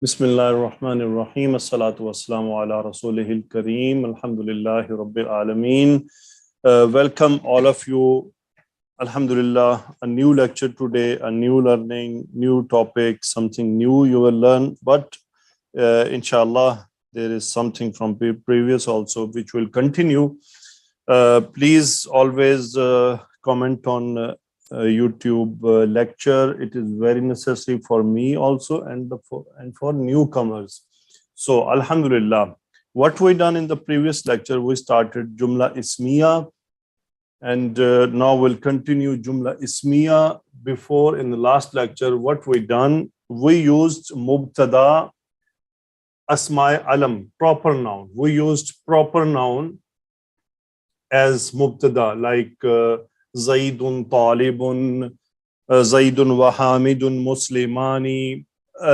Bismillahirrahmanirrahim. Assalatu wassalamu ala rasulihil kareem. Alhamdulillahi rabbil alameen. Welcome all of you. Alhamdulillah, a new lecture today, a new learning, new topic, something new you will learn. But inshallah, there is something from previous also which will continue. Please always comment on YouTube lecture. It is very necessary for me also and for newcomers. So Alhamdulillah, what we done in the previous lecture, we started Jumla Ismiya, and now we'll continue Jumla Ismiya. Before, in the last lecture, what we done, we used Mubtda, Asma Alam, proper noun. We used proper noun as Mubtada, like Zaidun Talibun, Zaidun Wahamidun Muslimani,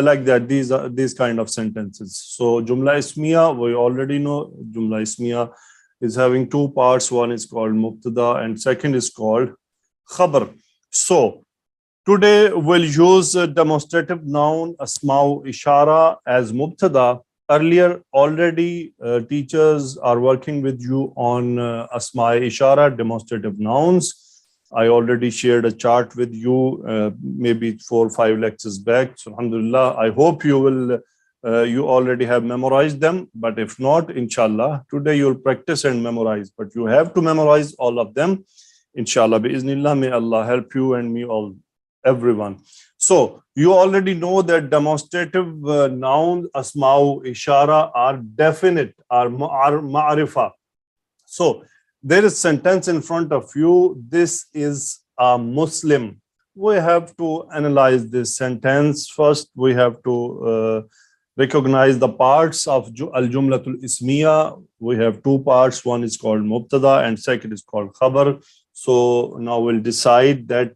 like that. These are these kind of sentences. So Jumla Ismiya, we already know Jumla Ismiya is having two parts. One is called Mubtada and second is called Khabar. So today we'll use demonstrative noun Asma'u Ishara as Mubtada. Earlier, already teachers are working with you on Asma Ishara, demonstrative nouns. I already shared a chart with you maybe 4 or 5 lectures back. So alhamdulillah, I hope you will, you already have memorized them. But if not, inshallah, today you'll practice and memorize. But you have to memorize all of them. Inshallah, biiznillah, may Allah help you and me all, everyone. So you already know that demonstrative nouns, asma'u ishara, are definite, are ma'arifa. So there is sentence in front of you. This is a Muslim. We have to analyze this sentence. First, we have to recognize the parts of al-jumlatul ismiya. We have two parts. One is called mubtada and second is called khabar. So now we'll decide that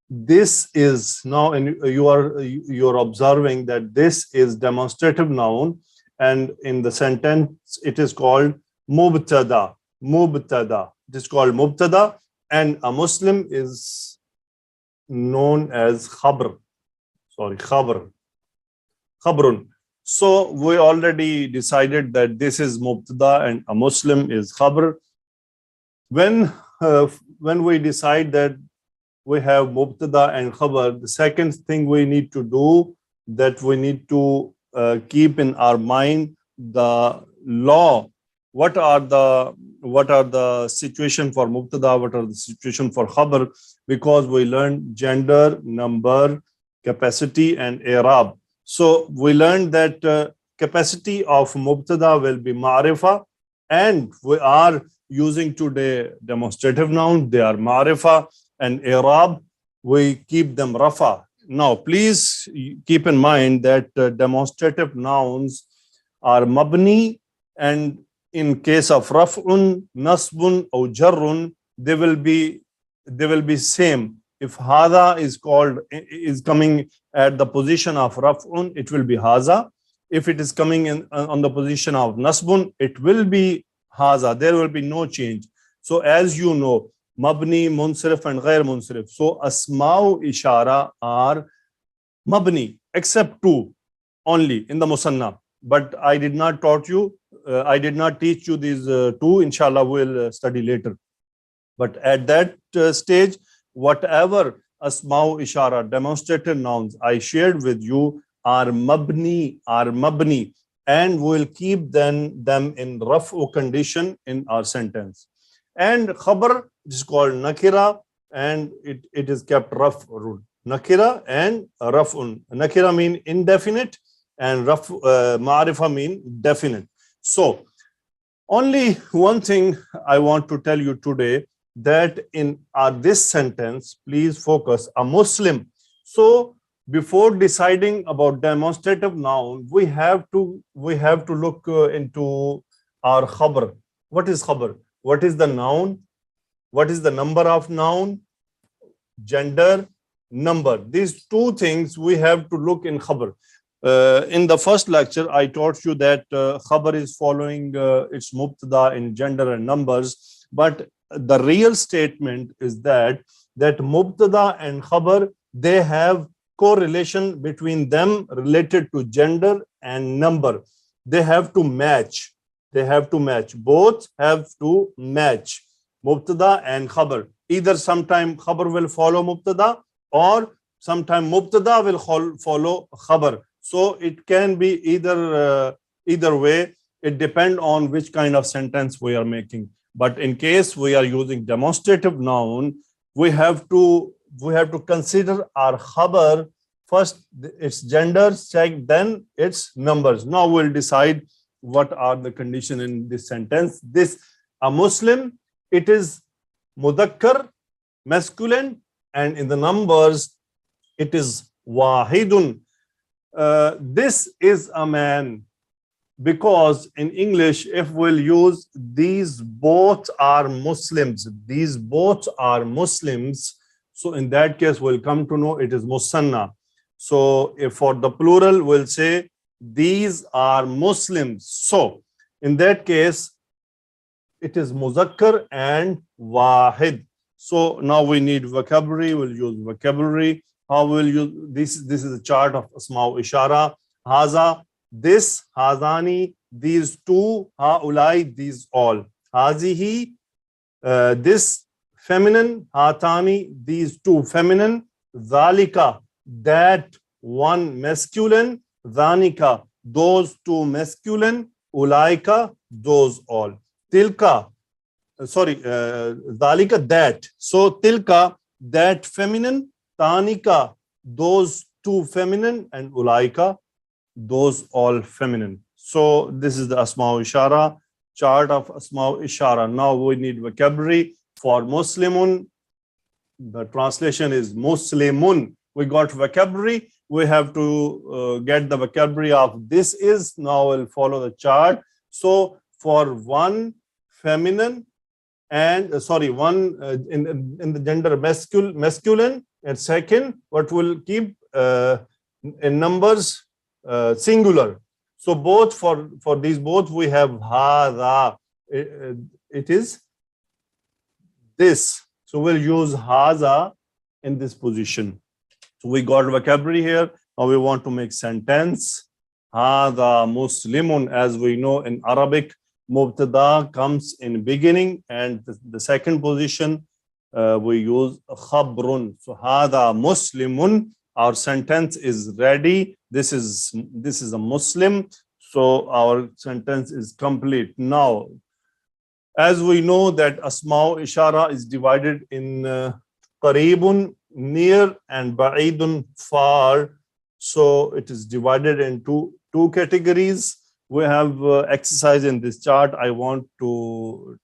this is now, and you're observing that this is demonstrative noun, and in the sentence it is called Mubtada. Mubtada. It is called Mubtada, and a Muslim is known as Khabr. Sorry, Khabr. Khabrun. So we already decided that this is Mubtada and a Muslim is Khabr. When we decide that we have Mubtada and Khabar, the second thing we need to do, that we need to keep in our mind the law. What are the situation for Mubtada? What are the situation for Khabar? Because we learned gender, number, capacity, and i'rab. So we learned that capacity of Mubtada will be ma'rifa, and we are using today demonstrative noun. They are ma'rifa. And i'rab, we keep them rafa. Now, please keep in mind that demonstrative nouns are mabni, and in case of raf'un, nasbun, or jarrun, they will be same. If hada is coming at the position of raf'un, it will be haza. If it is coming in on the position of nasbun, it will be haza. There will be no change. So as you know, Mabni, Munsarif, and Ghair Munsarif. So Asma'u Ishara are Mabni, except two only in the Musanna. But I did not taught you, I did not teach you these two. Inshallah, we'll study later. But at that stage, whatever Asma'u Ishara, demonstrative nouns I shared with you are Mabni, and we'll keep them in raf'u condition in our sentence. And Khabar is called Nakira, and it is kept raf'un. Nakira and raf'un. Nakira mean indefinite, and ma'rifa mean definite. So only one thing I want to tell you today, that in this sentence, please focus, a Muslim. So before deciding about demonstrative noun, we have to look into our Khabar. What is Khabar? What is the noun? What is the number of noun? Gender, number. These two things we have to look in Khabar. In the first lecture, I taught you that Khabar is following its Mubtada in gender and numbers. But the real statement is that Mubtada and Khabar, they have correlation between them related to gender and number. They have to match. They have to match. Both have to match. Mubtada and khabar. Either sometime khabar will follow mubtada, or sometime mubtada will follow khabar. So it can be either way. It depends on which kind of sentence we are making. But in case we are using demonstrative noun, we have to consider our khabar first, its gender, check, then its numbers. Now we'll decide what are the conditions in this sentence. This a Muslim, it is mudakkar, masculine, and in the numbers it is wahidun. This is a man, because in English, if we'll use these both are Muslims, these both are Muslims, so in that case we'll come to know it is musanna. So if for the plural we'll say these are Muslims, so in that case it is muzakkar and wahid. So now we need vocabulary. We'll use vocabulary. How will you this is a chart of asma ishara. Haza, this, hazani, these two, haulai, these all. Hazihi, this feminine, hatani, these two feminine. Zalika, that one masculine. Zanika, those two masculine. Ulaika, those all. Tilka, zalika, that. So tilka, that feminine. Tanika, those two feminine, and ulaika, those all feminine. So this is the asma ishara, chart of asma ishara. Now we need vocabulary. For muslimun, the translation is muslimun. We got vocabulary. We have to get the vocabulary of this is. Now we'll follow the chart. So for one feminine and one in the gender masculine, and second what will keep in numbers singular. So both for these both we have hadha. It is this. So we'll use hadha in this position. So we got vocabulary here. Now we want to make sentence. Hadha muslimun. As we know in Arabic, mubtada comes in beginning, and the second position we use khabrun. So hadha muslimun. Our sentence is ready. This is a Muslim. So our sentence is complete. Now, as we know that asma ishara is divided in qareebun, near, and ba'idun, far. So it is divided into two categories. We have exercise in this chart. I want to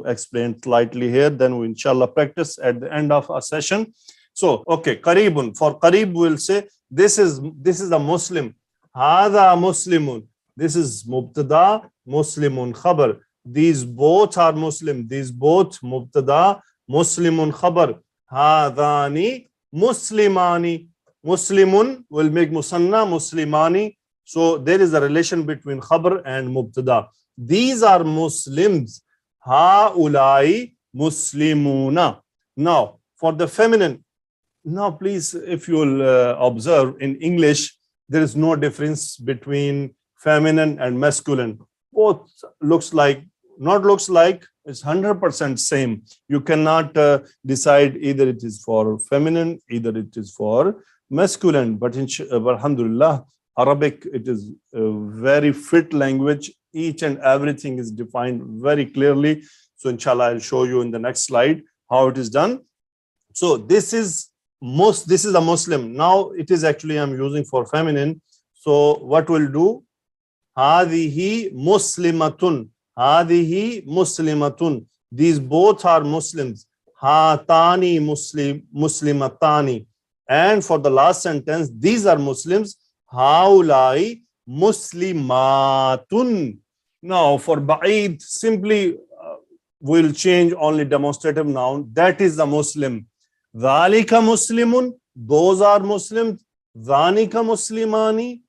explain slightly here. Then we inshallah practice at the end of our session. So, okay, qareebun. For qareeb, we'll say this is a Muslim. Hadha muslimun. This is mubtada, muslimun khabar. These both are Muslim. These both mubtada, muslimun khabar. Hadhani muslimani. Muslimun will make musanna, muslimani. So there is a relation between khabar and mubtada. These are Muslims. Haulai muslimuna. Now, for the feminine, now please, if you will observe in English, there is no difference between feminine and masculine. Both looks like, it's 100% same. You cannot decide either it is for feminine, either it is for masculine. But alhamdulillah, Arabic, it is a very fit language. Each and everything is defined very clearly. So inshallah, I'll show you in the next slide how it is done. So this is a Muslim. Now it is actually I'm using for feminine. So what we'll do? Hadihi muslimatun. Hadihi muslimatun. These both are Muslims. Hatani muslimatani. And for the last sentence, these are Muslims. Haulai muslimatun. Now for ba'id, simply we'll change only demonstrative noun. That is a Muslim. Dhalika muslimun. Those are Muslims. Dhanika muslimani.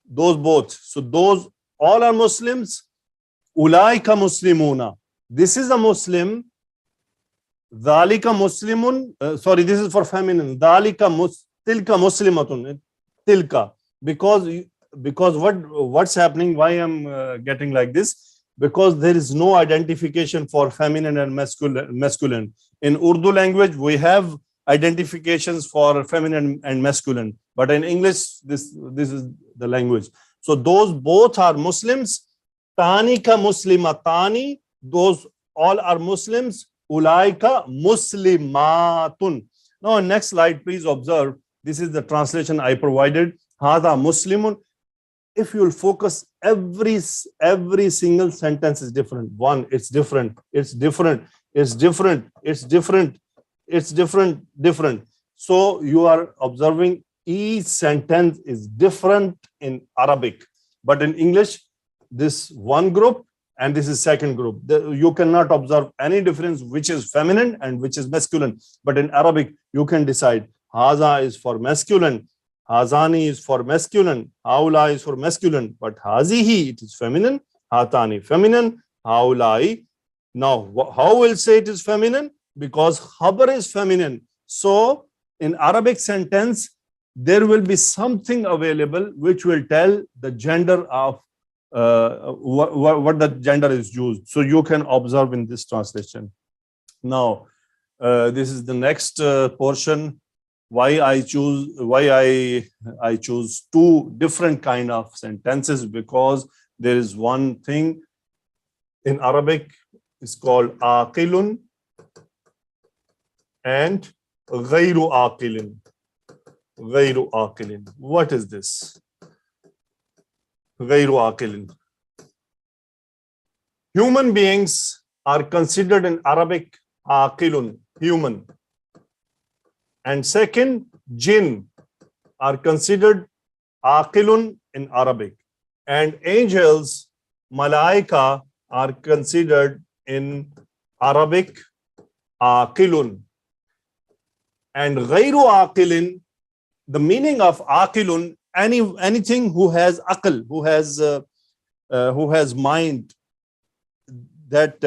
Those both. So those all are Muslims. Ulaika muslimuna. This is a Muslim. Dhalika muslimun. This is for feminine. Dhalika tilka muslimatun, tilka, because what's happening, why I'm getting like this, because there is no identification for feminine and masculine. In Urdu language we have identifications for feminine and masculine, but in English this is the language. So those both are Muslims. Tanika muslimatani, those all are Muslims. Ulaika muslimatun. Now next slide, please observe. This is the translation I provided. Hada muslimun. If you will focus, every single sentence is different. One, it's different, it's different, it's different, it's different, it's different. So you are observing each sentence is different in Arabic, but in English, this one group and this is second group. You cannot observe any difference which is feminine and which is masculine. But in Arabic, you can decide. Haza is for masculine. Hazani is for masculine. Haula is for masculine. But hazihi, it is feminine. Hatani, feminine. Haulai. Now, how will say it is feminine? Because khabar is feminine. So, in Arabic sentence, there will be something available which will tell the gender of what the gender is used. So you can observe in this translation. Now, this is the next portion. Why I choose two different kind of sentences, because there is one thing in Arabic is called aqilun and ghayru aqilin. Ghayru aqilin. What is this? Ghayru aqilin. Human beings are considered in Arabic aqilun, human. And second, jinn are considered aqilun in Arabic. And angels, malaika, are considered in Arabic aqilun. And ghayru aqilin, the meaning of aqilun, anything who has aql, who has mind, that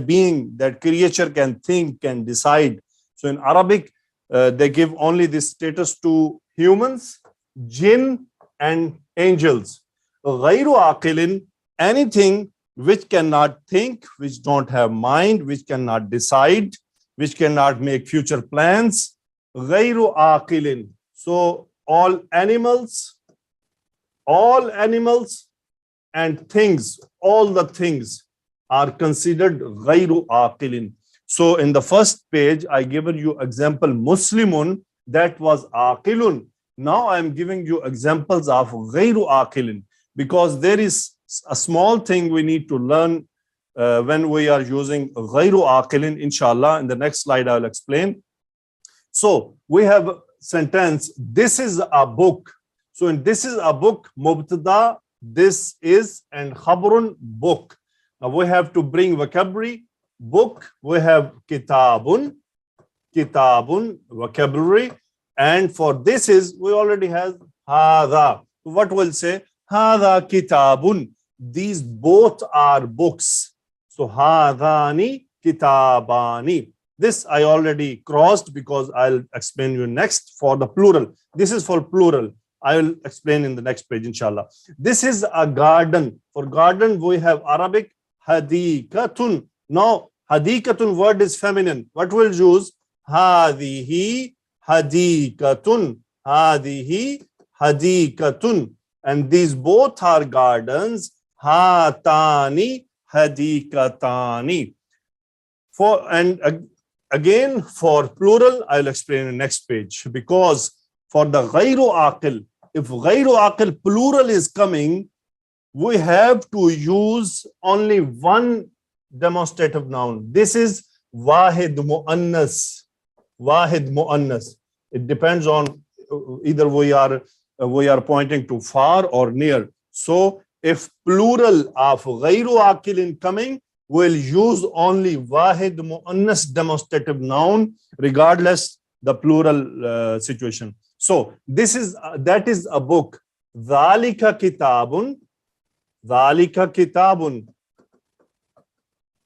being, that creature can think, can decide. So in Arabic, they give only this status to humans, jinn, and angels. Ghayru aqilin, anything which cannot think, which don't have mind, which cannot decide, which cannot make future plans. Ghayru aqilin. So all animals and things, all the things are considered ghayru aqilin. So in the first page, I given you example Muslimun, that was aqilun. Now I'm giving you examples of ghayru aqilin, because there is a small thing we need to learn when we are using ghayru aqilin, inshallah. In the next slide, I'll explain. So we have a sentence, this is a book. So in this is a book, Mubtda, this is, and khabrun, book. Now we have to bring vocabulary. Book, we have kitabun, vocabulary. And for this is, we already have hadha. What will say? Hadha kitabun. These both are books. So hadhani kitabani. This I already crossed because I'll explain you next for the plural. This is for plural. I will explain in the next page, inshallah. This is a garden. For garden, we have Arabic hadikatun. Now, hadikatun word is feminine. What will use? Hadihi hadikatun. Hadihi hadikatun. And these both are gardens. Hatani hadikatani. Again, for plural, I'll explain in the next page. Because for the ghayru aqil, if ghayru aqil plural is coming, we have to use only one demonstrative noun. This is wahid muannas. Wahid muannas. It depends on either we are pointing to far or near. So if plural of ghayru aqil coming, we'll use only wahid muannas demonstrative noun, regardless the plural situation. So this is that is a book. Dhalika kitabun. Dhalika kitabun.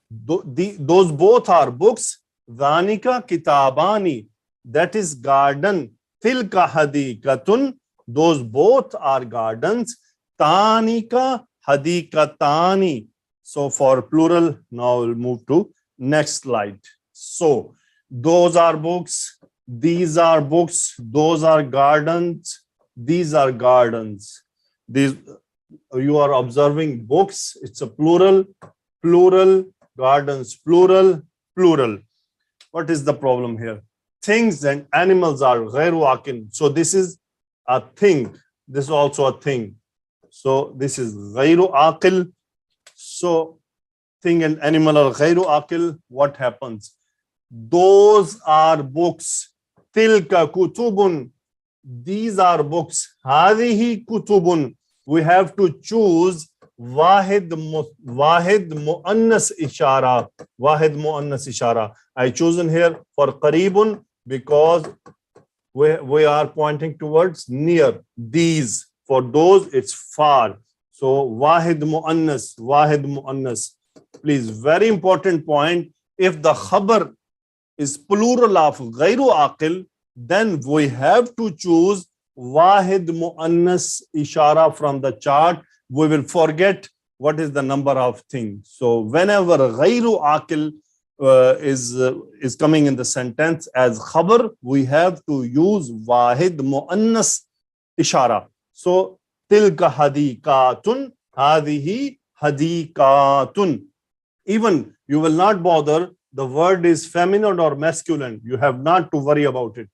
Those both are books. Dhanika kitabani. That is garden. tilka hadikatun, those both are gardens. Tanika hadikatani. So for plural, now we'll move to next slide. So those are books, these are books, those are gardens, these are gardens. These, you are observing books, it's a plural, plural, gardens, plural, plural. What is the problem here? Things and animals are ghairu aqil. So this is a thing. This is also a thing. So this is ghairu aqil. So thing and animal are ghairu aqil. What happens? Those are books. Tilka kutubun. These are books. Hadihi kutubun. We have to choose wahid muannas ishara. Wahid muannas ishara. I chosen here for qaribun because we are pointing towards near. These, for those it's far. So wahid muannas, wahid muannas. Please, very important point. If the khabar is plural of ghairu aqil, then we have to choose wahid muannas ishara from the chart. We will forget what is the number of things. So whenever ghairu aqil is coming in the sentence as khabar, we have to use wahid muannas ishara. So tilka hadikatun, hadihi hadikatun. Even you will not bother, the word is feminine or masculine. You have not to worry about it.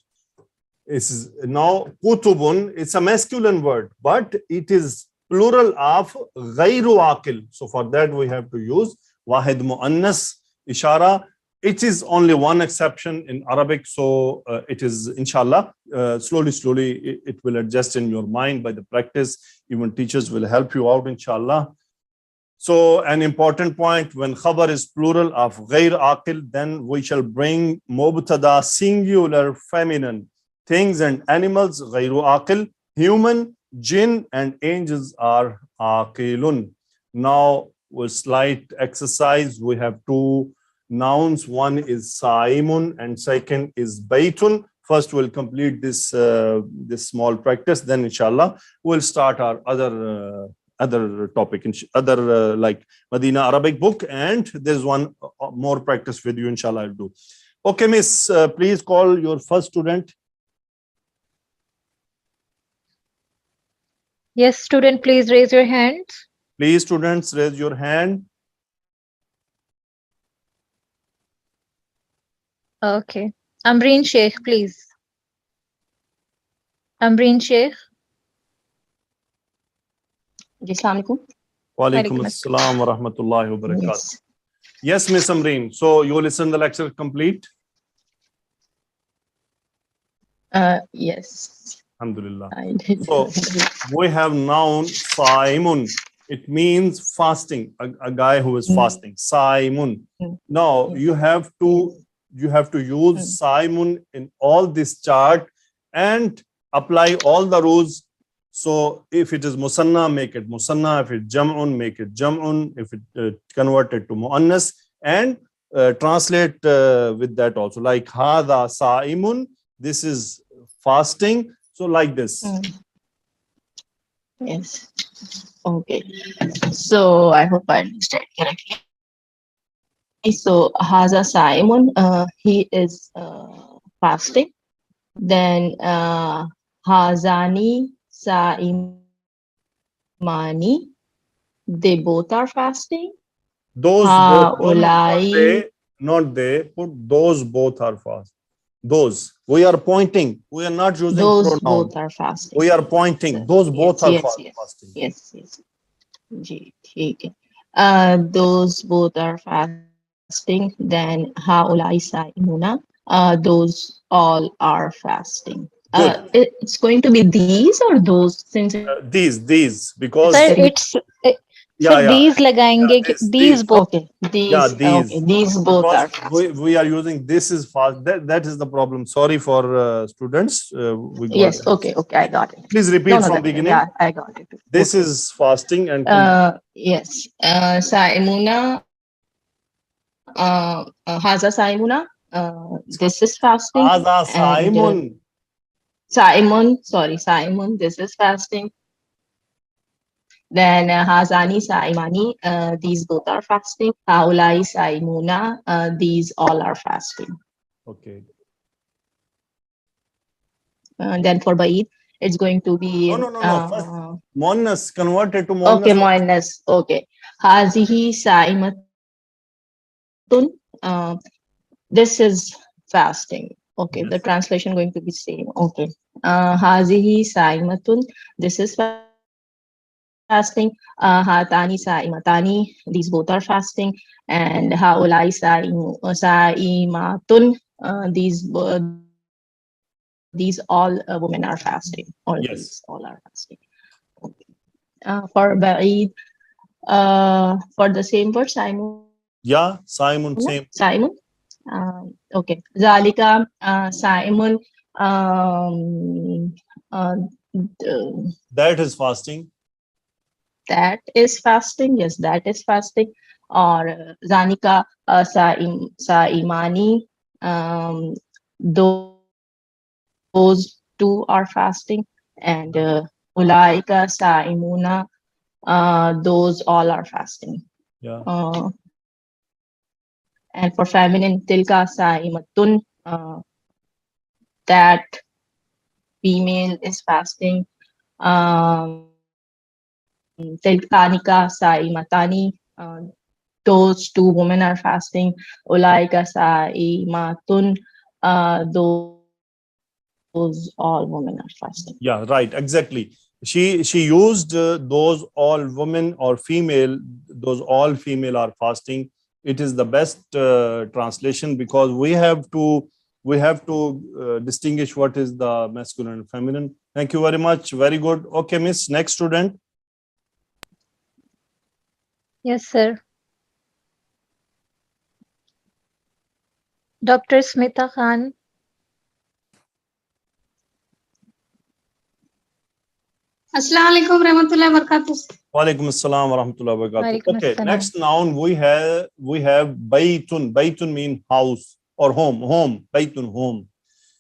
It's now kutubun, it's a masculine word, but it is plural of ghairu aqil. So for that we have to use wahid muannas ishara. It is only one exception in Arabic, so it is inshallah slowly it will adjust in your mind by the practice. Even teachers will help you out inshallah. So an important point, when khabar is plural of ghair aqil, then we shall bring mubtada singular feminine. Things and animals ghairu aqil, human, jinn and angels are aqilun. Now with slight exercise, we have two nouns. One is saimun and second is baytun. First we'll complete this this small practice, then inshallah we'll start our other topic, other like Madinah Arabic book, and there's one more practice with you inshallah I'll do. Okay, miss, please call your first student. Yes, student, please raise your hand. Please, students, raise your hand. Okay. Amreen Sheikh, please. Amreen Sheikh. Assalamualaikum. Wa alaikum assalam wa rahmatullahi wa barakatuh. Yes. Yes, Miss Amreen. So you listen the lecture complete? Yes. Alhamdulillah. I did. So we have noun Saimun. It means fasting, a guy who is fasting. Saimun. Now you have to use Saimun in all this chart and apply all the rules. So if it is musanna, make it musanna. If it's jam'un, make it jam'un. If it converted to muannas, and translate with that also. Like hadha saimun, this is fasting. So like this. Yes. Okay. So I hope I understand correctly. So Haza Simon, he is fasting. Then Hazani Saimani, they both are fasting. Those both, Ulai, not they, put those both are fast. Those, we are pointing, we are not using those pronoun. both are fasting. We are pointing, those both are fasting. Yes. जी, ठीक है. Those both are fasting. Then haulai saimuna, those all are fasting. It's going to be these or those, since These because Sir, it's these lagayenge, these both. Okay, these, yeah, these. Okay, these both because are fasting. we are using this is fast. That is the problem. Sorry for students. We got Yes, it. okay, I got it. Please repeat from beginning. Yeah, I got it. This is fasting and yes. Saimuna, Haza Saimuna, this is fasting. Haza Saimun. Simon, this is fasting. Then Hazani Saimani, these both are fasting. Haulai Saimuna, these all are fasting. Okay. Then for Ba'id, it's going to be No. First, Muannas, converted to Muannas. okay, Muannas. Okay. Hazihi Saimatun. This is fasting. Okay, Yes. the translation going to be same. Okay. Hazihi Saimatun. This is fasting. Hatani Saimatani. These both are fasting. And Haulai Saimatun. These all women are fasting. All these all are fasting. Yes. Okay. For Ba'id, for the same word, Simon. Yeah, Simon, same. Simon. Okay. Zalika, Simon. Um, uh, That is fasting. that is fasting. Yes, that is fasting. Or Zanika, Saimani. Um, those two are fasting. And Ulaika, Saimuna. Those all are fasting. Yeah. And for feminine, tilka saimatun, that female is fasting. Tilkanika saimatani, those two women are fasting. Ulaika saimatun, those all women are fasting. Yeah, right. Exactly. She used those all women or female. Those all female are fasting. It is the best translation because we have to distinguish what is the masculine and feminine. Thank you very much. Very good. Okay, Miss. Next student. Yes, sir. Dr. Smita Khan. Assalamu alaikum warahmatullahi wabarakatuh. Walaikum assalam wa rahmatullahi wa barakatuh. Walaikum Okay, assalam. next noun we have baytun. Baytun mean house or home. Home. Baytun, home.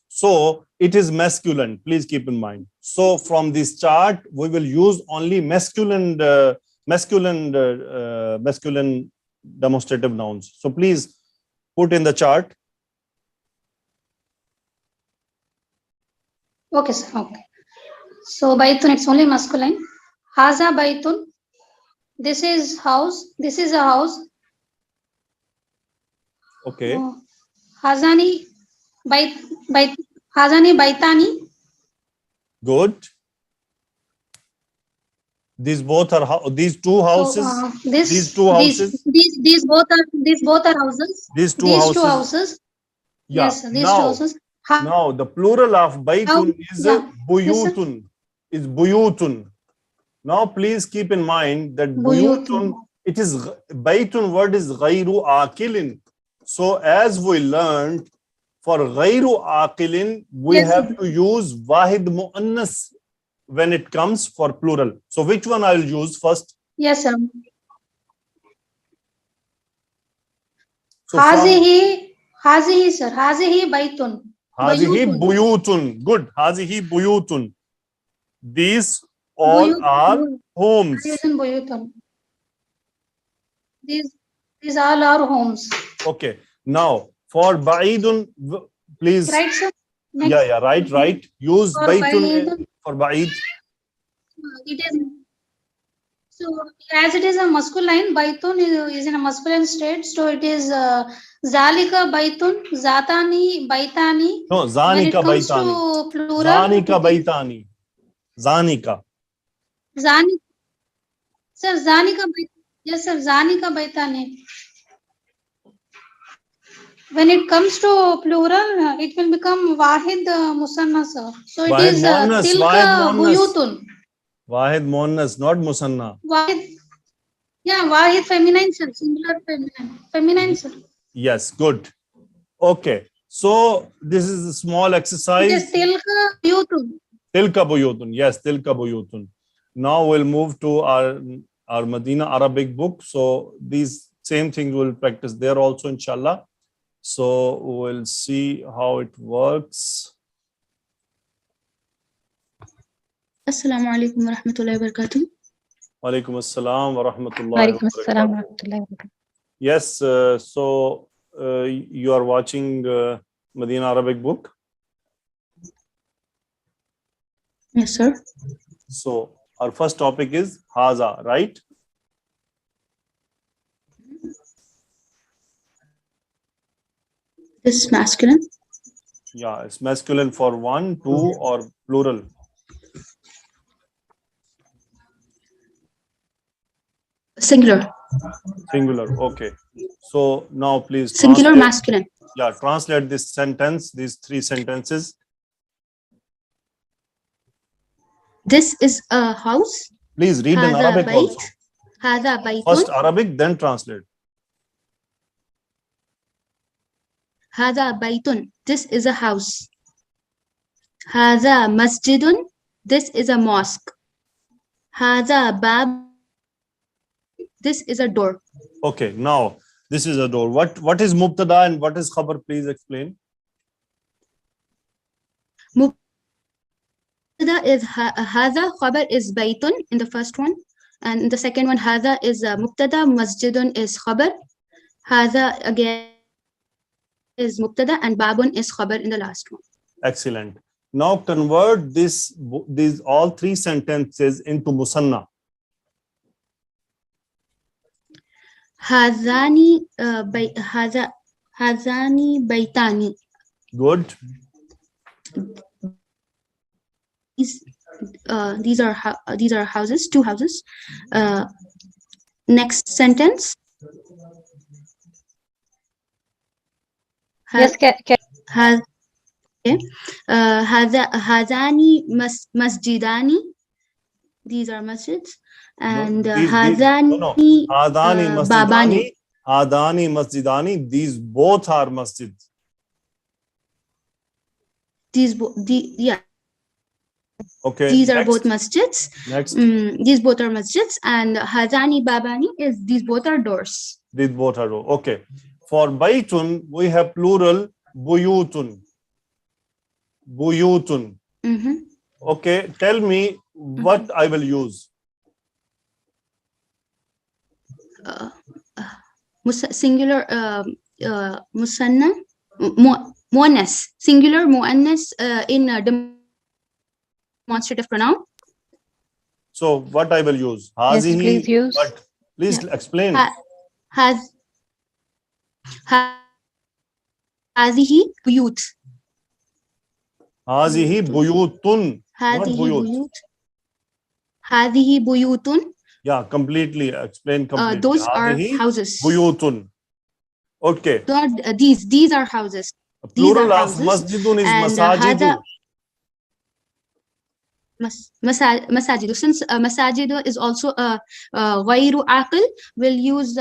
So it is masculine. Please keep in mind. So from this chart, we will use only masculine demonstrative nouns. So please put in the chart. Okay, sir. Okay. So baitun, it's only masculine. Haza baitun. This is house. This is a house. Okay. Hazani bait bait. Hazani baitani. Good. These both are these two houses. So These two houses. these both are houses. These two These two houses. houses. Yeah. Yes, sir, these two houses. Now the plural of baytun is Yeah. Yes, sir. buyutun. Is buyutun. Now please keep in mind that Buyutun. buyutun, it is baytun word is ghayru akilin. So as we learned, for ghayru akilin, we Yes, have sir. to use wahid muannas when it comes for plural. So which one I will use first? Yes, sir. So from Hazihi, sir. Hazihi baitun. hazihi Bayutun. buyutun. Good. Hazihi buyutun. These all are Buyutun. homes. Buyutun. These all are homes. Okay. Now for ba'idun, please. Right, sir? Yeah, right. Use For baytun Baid, for ba'id. it is so as it is a masculine, baitun is in a masculine state, so it is zalika baitun, zatani, baitani. No, When it zanika comes baitani. to plural, Zanika it is baitani. Zanika. zani. Sir, zanika baitani. Yes, sir, zanika baitani. When it comes to plural, it will become wahid musanna, sir. So it Wahid is muannas. Wahid tilka muannas. buyutun. Wahid muannas, not musanna. Wahid, yeah, wahid feminine, sir. Singular feminine. Feminine, sir. Yes, good. Okay. So this is a small It exercise. is tilka buyutun. Tilka buyutun. Yes, tilka buyutun. Now we'll move to our Madinah Arabic book. So these same things we'll practice there also, inshallah. So we'll see how it works. Assalamu alaikum wa rahmatullahi wa barakatuh. Walaikum assalam wa rahmatullahi wa Walaikum assalam wa barakatuh. rahmatullahi wa barakatuh. Yes, so you are watching Madinah Arabic book. Yes, sir. So our first topic is Haza, right? This is masculine. Yeah, it's masculine for one, two, or plural. Singular. Singular. Okay. So now please Singular translate. masculine. Yeah, translate this sentence, these three sentences. This is a house. Please read in هذا Arabic بيت. also. هذا بيت. First Arabic, then translate. هذا بيت. This is a house. هذا مسجد. This is a mosque. هذا باب. This is a door. Okay, now this is a door. What is Mubtda and what is Khabar? Please explain. Mubtada is هذا. Khabar is بيت in the first one. And in the second one, هذا is Mubtada. Masjidun is Khabar. هذا again is Mubtada and Babun is Khabar in the last one. Excellent. Now convert these all three sentences into Musanna. هذان بيتان. Good. These are houses, two houses. Next sentence. Yes, هذان مسجدان. These are masjids. And هذان بابان. Hadani masjidani. These both are masjids. Yeah. Okay. These are next. both masjids. Next. These both are masjids. And Hazani Babani is these both are doors. These both are doors. Okay. For baytun, we have plural buyutun. Buyutun. Okay. Tell me what I will use. Singular musanna. Muannas. Singular muannas in demonstrative pronoun. So what I will use? Yes, Hazihi. please use. What? Please explain. Hazihi buyut. Hazihi buyutun. Not buyut. Hazihi buyutun. Yeah, completely. Explain completely. Those are Hazihi houses. Buyutun. Okay. These are houses. Plural of masjidun is masajidu. Masajidu. Since masajidu is also a ghayru aqil, we'll use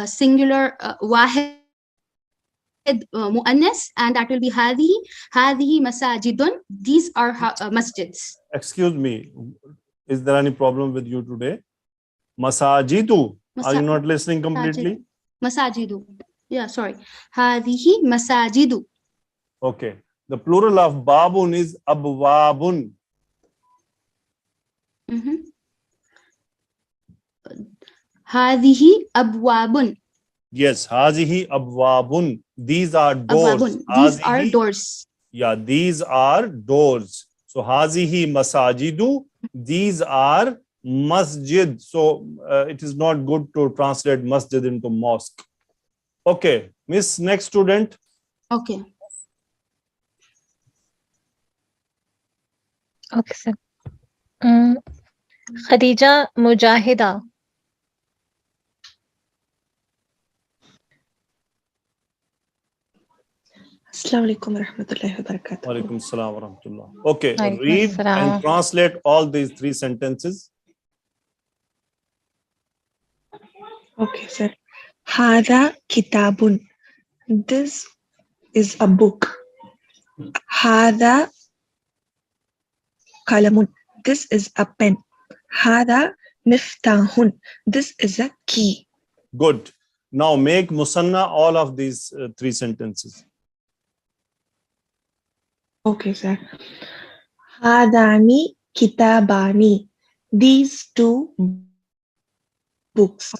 singular wahid muannas, and that will be hadihi masajidun. These are masjids. Excuse me. Is there any problem with you today? Masajidu. Are you not listening completely? Masajidu. Yeah, sorry. Hadihi masajidu. Okay. The plural of babun is abwabun. Hadihi abwabun. Yes, hazihi abwabun. These are doors. These are doors. Yeah, these are doors. So hazihi masajidu. These are masjid. So it is not good to translate masjid into mosque. Okay, Miss, next student. Okay. Okay, sir. Khadija Mujahida. Assalamu alaikum wa rahmatullahi wa barakatuh. Wa alaikum assalam wa rahmatullah. Okay, Alaikum read assalam. and translate all these three sentences. Okay, sir. Hada kitabun. This is a book. Hada kalamun. This is a pen. Hada miftahun. This is a key. Good. Now make musanna all of these three sentences. Okay, sir. Hadani kitabani. These two books.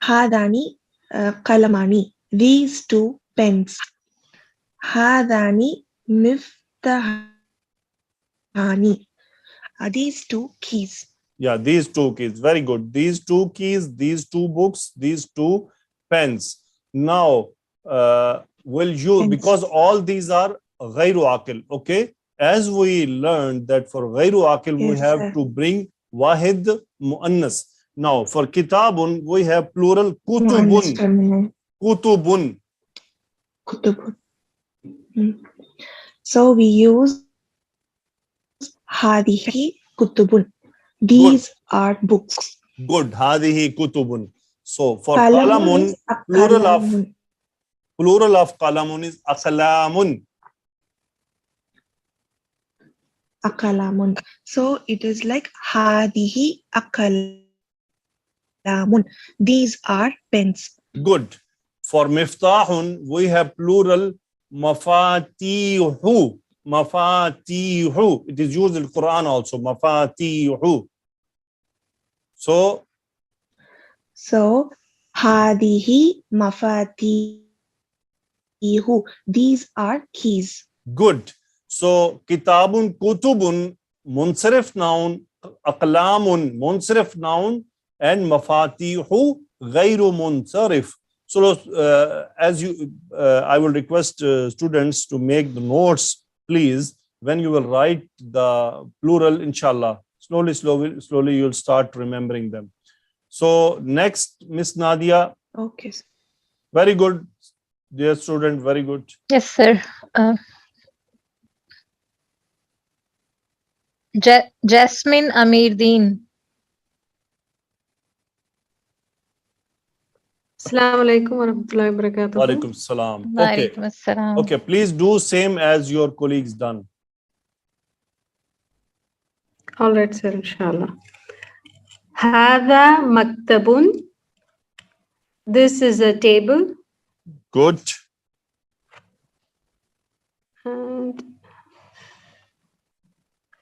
Hadani qalamani. These two pens. Hadani miftahani. These two keys. Yeah, these two keys. Very good. These two keys, these two books, these two pens. Now, will you, Pens. because all these are ghayru aqil, okay? As we learned that for ghayru aqil, we Yes, have sir. to bring wahid muannas. Now, for kitabun, we have plural kutubun. Feminine. Kutubun. Kutubun. So we use hadihi kutubun. These are books. Good. Hadihi kutubun. So for Qalamun qalamun, is aqlamun. plural of qalamun is aqlamun. Aqlamun. So it is like hadihi aqlamun. These are pens. Good. For miftahun, we have plural mafatihu. Mafatihu. It is used in Quran also. Mafatihu. So Hadihi mafatihu. These are keys. good. So kitabun kutubun, munsarif noun, aqlamun, munsarif noun, and mafatihu ghayru munsarif. So as you, I will request students to make the notes, please, when you will write the plural, inshallah. Slowly, you'll start remembering them. So next, Miss Nadia. Okay. Very good, dear student, very good. Yes, sir. Jasmine Amirdeen. Assalamu alaikum wa rahmatullahi wa barakatuh. Wa alaikum salam. Okay. Walaikum assalam. Okay, please do same as your colleagues done. All right, sir, inshallah. Hada maktabun. This is a table. Good. And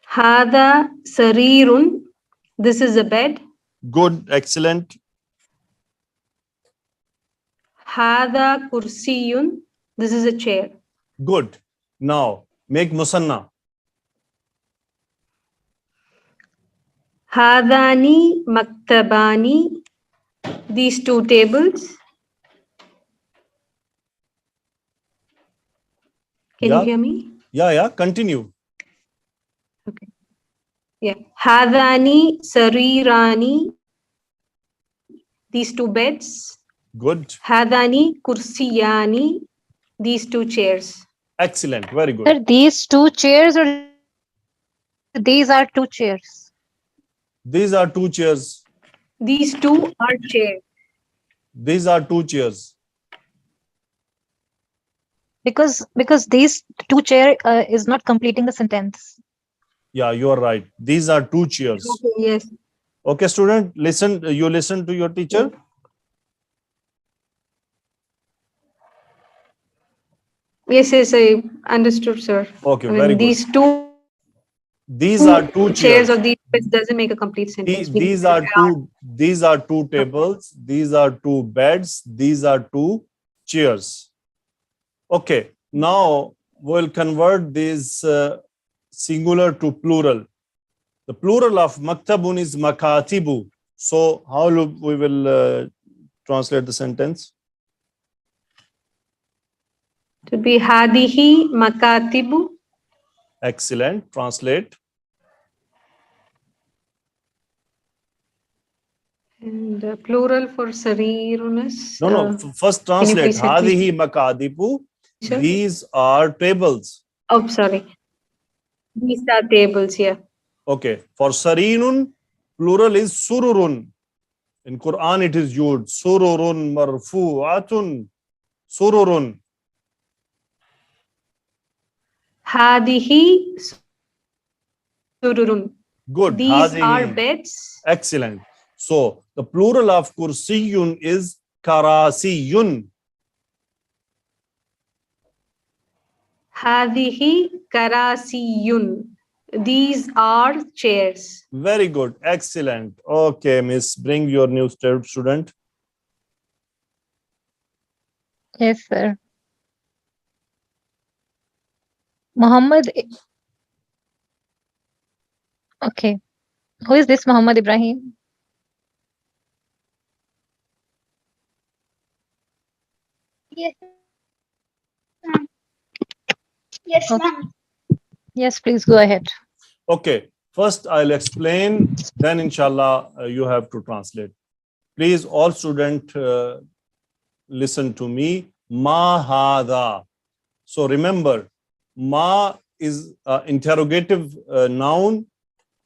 Hada sarirun. This is a bed. Good. Excellent. Hada kursiyun. This is a chair. Good. Now make musanna. Hadani maktabani. These two tables. Can you hear me? Yeah. Continue. Okay. Yeah. Hadani sarirani. These two beds. Good. Hadani kursiyani. These two chairs. Excellent. Very good. Sir, these two chairs or these are two chairs? These are two chairs. These two are chairs. These are two chairs. Because these two chair is not completing the sentence. Yeah, you are right. These are two chairs. Okay, yes. Okay, student, listen. You listen to your teacher. Yes, I understood, sir. Okay, I mean, very good. These are two chairs chairs. or these beds doesn't make a complete sentence. These are two tables. These are two beds. These are two chairs. Okay, now we'll convert this singular to plural. The plural of maktabun is makatibu. So how we will translate the sentence? To be hadihi makatibu. Excellent. Translate. And plural for sarirun is. No. First translate. please repeat? Hadihi makadibu. Sure. These are tables. Oh, sorry. These are tables here. Okay. For sarirun, plural is sururun. In Quran, it is used. Sururun marfu'atun. Sururun. Hadihi sururun. Good. These Hadihi. are beds. Excellent. So the plural of kursiyun is karasiyun. Hadihi karasiyun. These are chairs. Very good. Excellent. Okay, Miss, bring your new student. Yes, sir. Muhammad. Okay. Who is this Muhammad Ibrahim? Yes, ma'am. Yes, Okay. ma'am. Yes, please go ahead. Okay, first I'll explain, then inshallah you have to translate. Please, all students, listen to me. Ma hada. So remember, ma is an interrogative noun.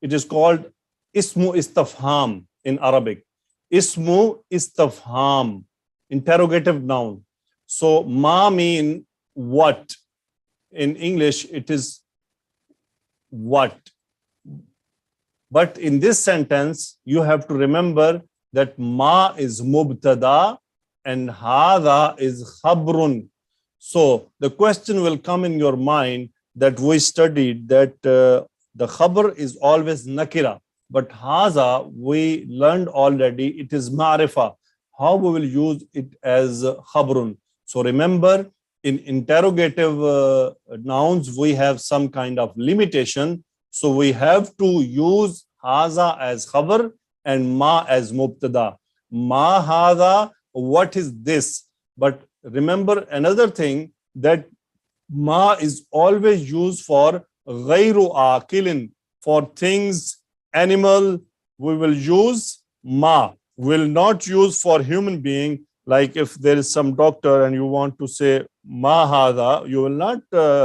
It is called ismu istafham in Arabic. Ismu istafham, interrogative noun. So ma mean what? In English, it is what. But in this sentence, you have to remember that ma is mubtada and hada is khabrun. So the question will come in your mind that we studied that the khabr is always nakira, but haza we learned already, it is ma'rifa. How we will use it as khabrun. So remember, in interrogative nouns, we have some kind of limitation. So we have to use haza as khabar and ma as mubtada. Ma haza, what is this? But remember another thing, that ma is always used for ghayru aqilin, for things, animal, we will use ma. Will not use for human being. Like if there is some doctor and you want to say ma hada, you will not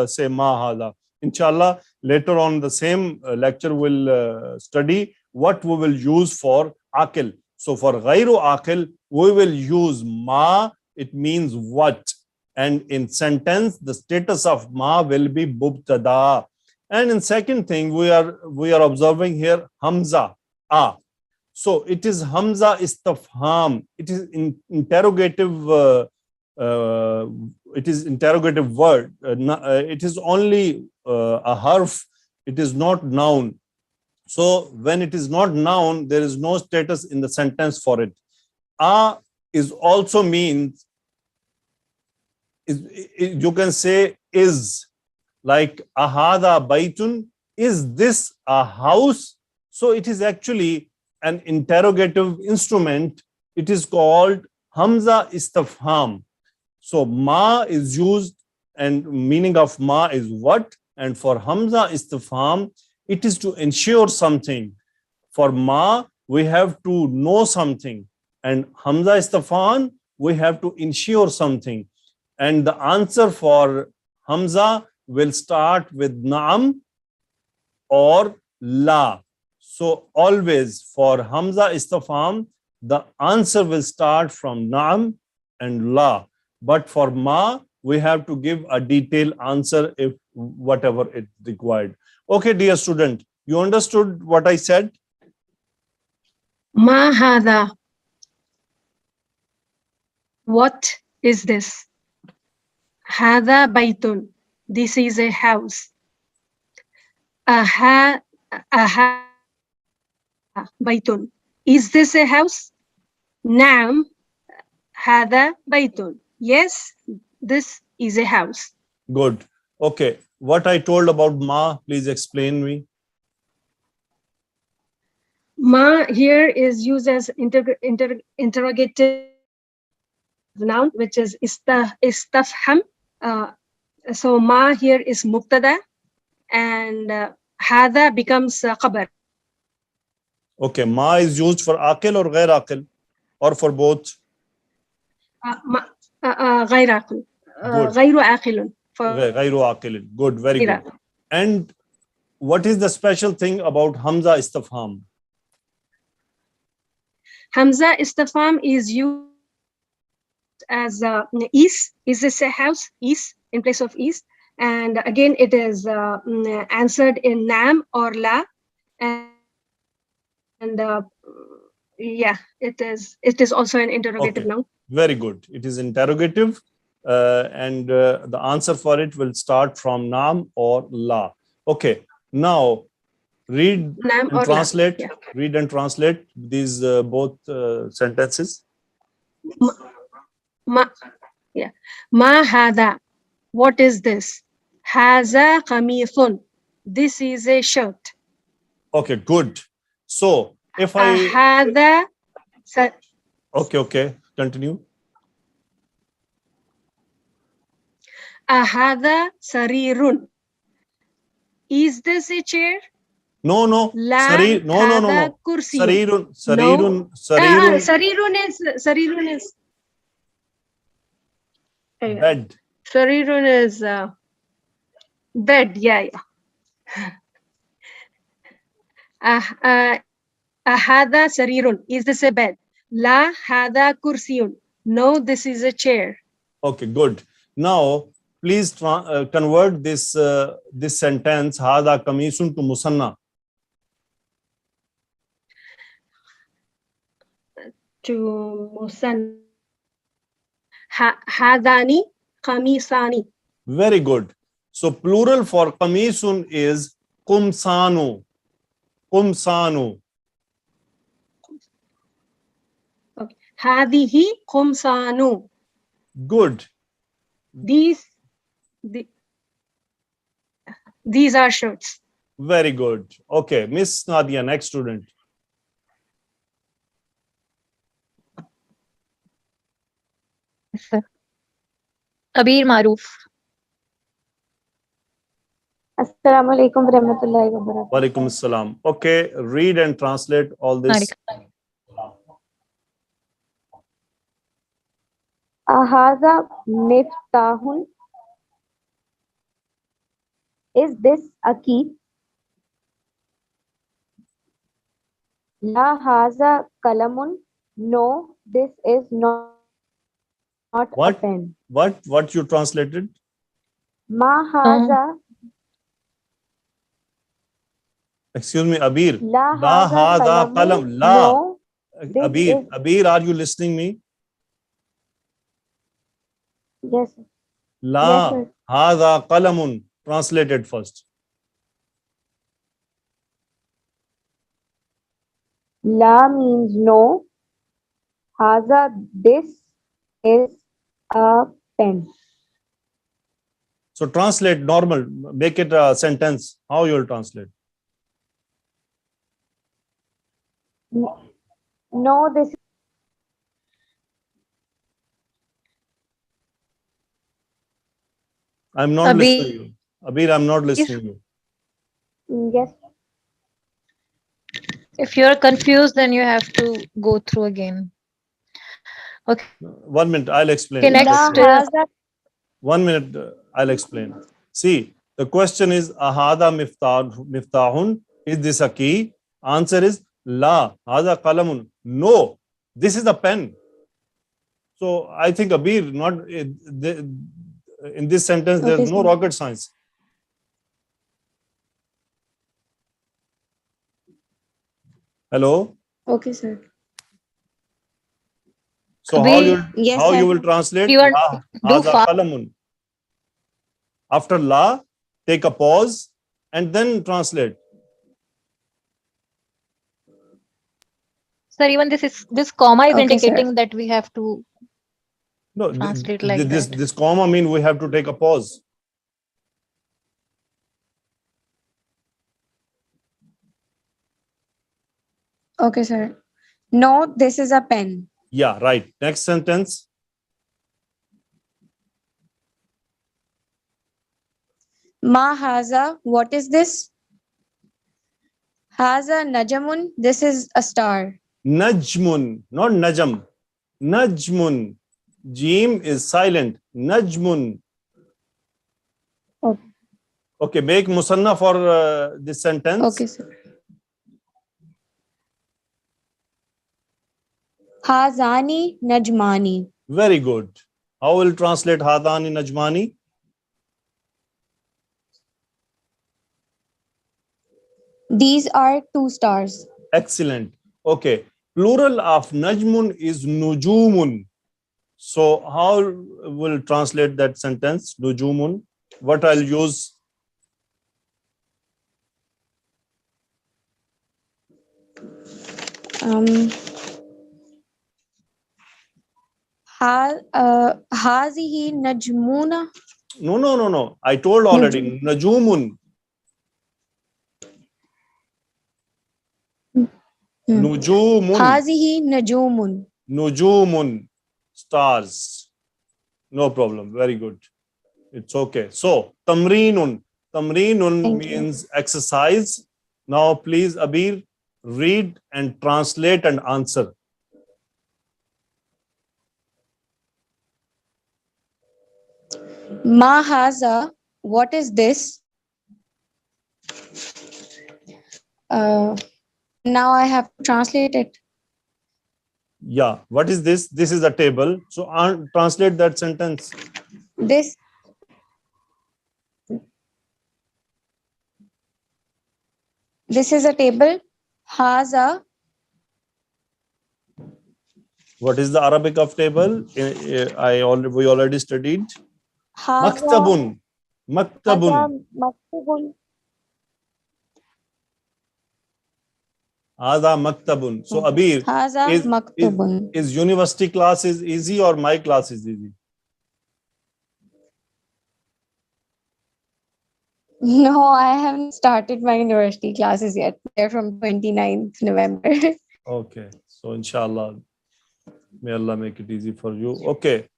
say ma hada. Inshallah, later on the same lecture we'll study what we will use for aqil. So for ghayru aqil, we will use ma. It means what. And in sentence, the status of ma will be mubtada. And in second thing, we are observing here hamza, a. So it is hamza istafham. It is interrogative. It is interrogative word. It is only a harf. It is not noun. So when it is not noun, there is no status in the sentence for it. A is also means. You can say is, like ahada baitun. Is this a house? So it is actually an interrogative instrument. It is called hamza istafham. So ma is used, and meaning of ma is what, and for hamza istafham, it is to ensure something. For ma, we have to know something, and hamza istafham, we have to ensure something. And the answer for hamza will start with na'am or la. So always for hamza istafham, the answer will start from na'am and la. But for ma, we have to give a detailed answer if whatever it required. Okay, dear student, you understood what I said? Ma hada. What is this? Hada baytun. This is a house. Aha baytun. Is this a house? Naam. Hada baytun. Yes, this is a house. Good. Okay. What I told about ma, please explain me. Ma here is used as interrogative noun, which is istafham. So ma here is mubtada, and hada becomes khabar. Okay. Ma is used for aqil or ghair aqil, or for both? غير عاقل. غير عاقل. Ghayru aqil. Good. Very good. And what is the special thing about hamza istafham? Hamza istafham is used as is this a house? Is in place of is, and again it is answered in nam or la, and yeah, it is also an interrogative noun. Very good. It is interrogative, and the answer for it will start from nam or la. Okay. Now Read Nam and or lam. translate. Yeah. Read and translate these both sentences. Ma, yeah. Ma hada. What is this? Haza qamithun. This is a shirt. Okay, good. So if I Ahada. okay, continue. Ahada sarirun. Is this a chair? No, La no. hada kursiyun. Sarirun. Sarirun is Bed. Sarirun is bed. Yeah. Ahada sarirun. Is this a bed? La hada kursiyun. No, this is a chair. Okay, good. Now please convert this this sentence hada kamisun to musanna. To musan. Hadani kamisani. Very good. So plural for kamisun is kumsanu. Kumsanu. Okay. Hadihi kumsanu. Good. These are shirts. Very good. Okay, Miss Nadia, next student. Sir. Abir Maruf. Assalamu alaikum warahmatullahi wabarakatuh. Walaikum assalam. Okay, read and translate all this. Ahaza miftahun. Is this a key? La haza kalamun. No, this is not a What? pen. What you translated? Ma haza. Excuse me, Abir. La haza qalam. La. No, Abir, are you listening me? Yes. La Yes, sir. hadha qalamun. Translated first. La means no. Haza, this is a pen. So translate normal. Make it a sentence. How you will translate? No, this. I'm not listening to you. Abir, I'm not listening to you. Yes. If you're confused, then you have to go through again. Okay. 1 minute, I'll explain. Okay, next. La haza. 1 minute, I'll explain. See, the question is ahada miftahun. Is this a key? Answer is la hada qalamun. No, this is a pen. So I think Abir, not in this sentence, there's Okay, no sir. rocket science. Hello. Okay, sir. So Abir, Yes, how sir. you will translate You are la do hada fast. qalamun? After la, take a pause and then translate. Sir, even this comma is Okay, indicating sir. that we have to No, translate like that. this comma mean we have to take a pause. Okay, sir. No, this is a pen. Yeah, right. Next sentence. Ma haza. What is this? Haza najamun. This is a star. Najmun, not najam. Najmun. Jim is silent. Najmun. Okay. Okay, make musanna for this sentence. Okay, sir. Hazani najmani. Very good. How will translate hadani najmani? These are two stars. Excellent. Okay. Plural of najmun is nujumun. So how will translate that sentence? Nujumun. What I'll use? هذه نجمون. No. I told already. Najumun. Nujumun. هذه نجوم. Nujumun. Stars. No problem. Very good. It's okay. So, tamreenun. Tamreenun Thank you. means exercise. Now, please, Abir, read and translate and answer. ما هذا? What is this? Now I have to translate it. Yeah. What is this? This is a table. So, translate that sentence. This is a table. هذا. What is the Arabic of table? We already studied. هذا Maktabun. Maktabun. مكتوب. Hada maktabun. So, Abir, هذا مكتوب. is university class is easy or my class is easy? No, I haven't started my university classes yet. They're from 29th November. Okay. So, inshallah, may Allah make it easy for you. Okay.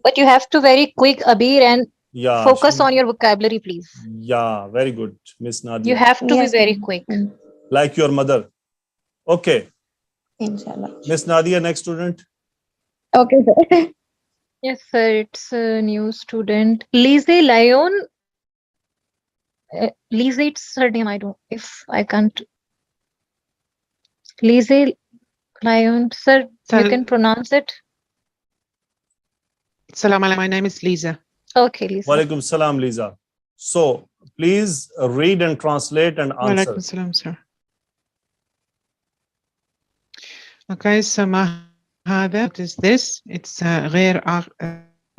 But you have to very quick, Abir, and Yeah. focus on your vocabulary, please. Yeah. Very good, Miss Nadia. You have to Yes, be very ma'am. quick. Like your mother. Okay. Inshallah. Miss Nadia, next student. Okay, sir. Yes, sir. It's a new student. Lise Lion. Lise, it's her name. I don't. If I can't. Lise Lion, sir. You can pronounce it. Salam alaikum. My name is Lisa. Okay, Lisa. Walaikum salam, Lisa. So, please read and translate and answer. Walaikum salam, sir. Okay, so what is this? It's غير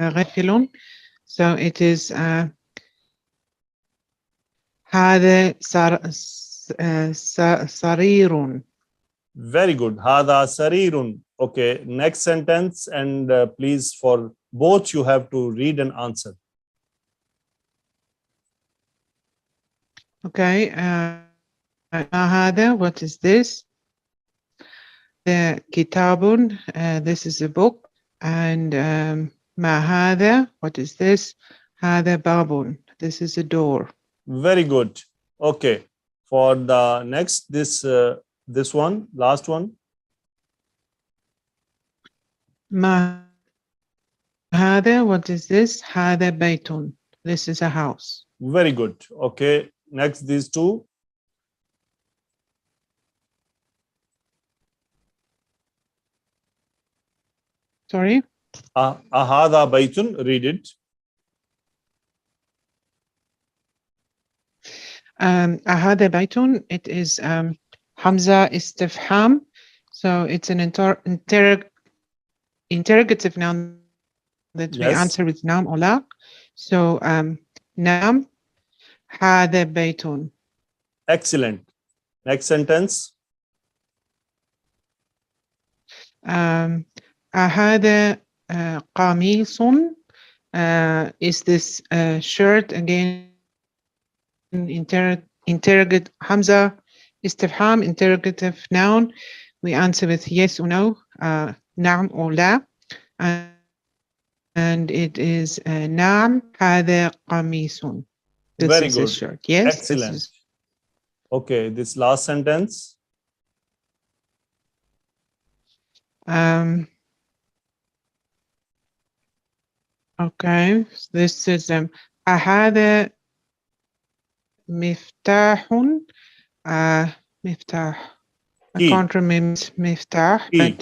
غافل. So it is هذا سرير. Very good. Hada sarirun. Okay. Next sentence, and please, for both, you have to read and answer. Okay. هذا, what is this? The kitabun, this is a book. And ما هذا, what is this? هذا باب, this is a door. Very good. Okay. For the next, this one, last one. ما هذا, what is this? هذا بيت, this is a house. Very good. Okay. Next, these two. Sorry? Ahada baytun. Read it. هذا بيت, it is Hamza istifham. So it's an interrogative noun that we Yes. answer with naam or la. So naam, هذا بيت. Excellent. Next sentence. هذا قميص. Is this shirt? Again, interrogate Hamza istifham, interrogative noun. We answer with yes or no, نعم or لا. And it is نعم هذا قميص. This Very is good. a shirt. Yes. Excellent. This is, Okay. This last sentence. okay. This is هذا مفتاح. مفتاح. I Key. can't remember مفتاح, Key. but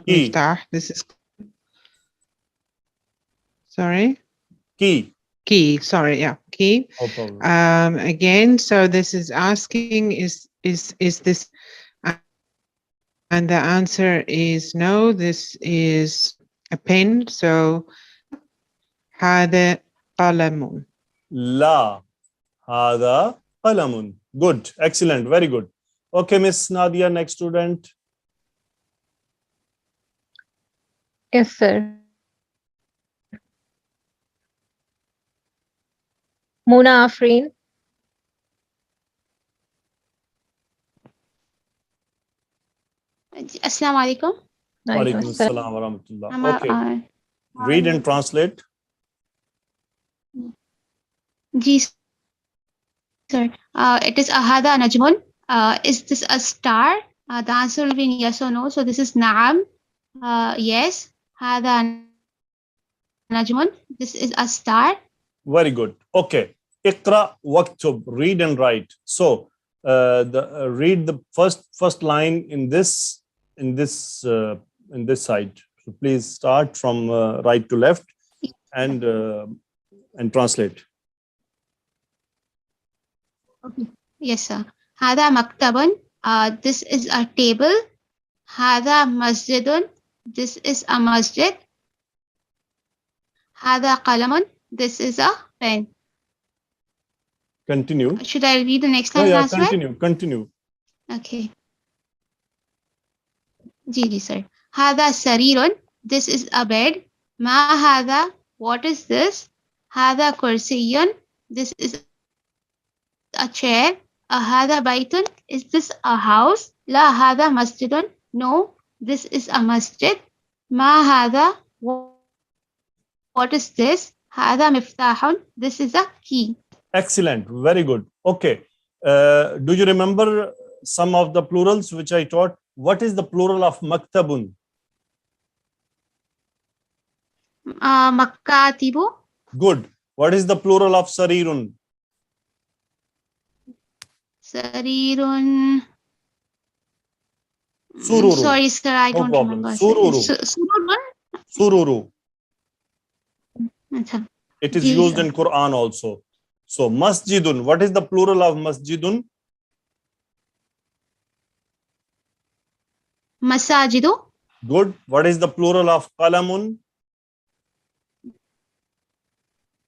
Key. مفتاح. This is. Sorry. Key. Key. Sorry. Yeah. Key. No problem. Again. So this is asking, is this? And the answer is no. This is a pen. So هذا قلم. La. Hada qalamun. Good. Excellent. Very good. Okay, Miss Nadia, next student. Yes, sir. Mona Afreen. Assalamu alaikum. Alaikum Walaikum assalam. assalam wa rahmatullah. I'm Okay. Read and translate. Ji, sir. It is Ahada Najmun. Is this a star? The answer will be yes or no. So this is Naam. Yes. Hada Najmun. This is a star. Very good. Okay. Iqra waktub. Read and write. So read the first line in this side. So please start from right to left and translate. Okay. Yes, sir. Hada Maktabun. This is a table. Hada Masjidun. This is a masjid. Hada Qalamun. This is a pen. Continue. Should I read the next line as well? Continue. Okay. Ji, sir. Hada Sarirun. This is a bed. Ma Hada. What is this? Hada Kursiyun. This is a chair. Hada Baitun. Is this a house? La Hada Masjidun. No, this is a masjid. Ma Hada. What is this? Hada Miftahun. This is a key. Excellent. Very good. Okay. Do you remember some of the plurals which I taught? What is the plural of maktabun? Makkatibu. Good. What is the plural of sarirun? Sarirun. Sururu. Sorry, sir, I No don't problem. remember. Sururu. Sururun. Sururu. Acha. It is Ji, used sir. in Quran also. So masjidun. What is the plural of masjidun? Masajidu. Good. What is the plural of qalamun?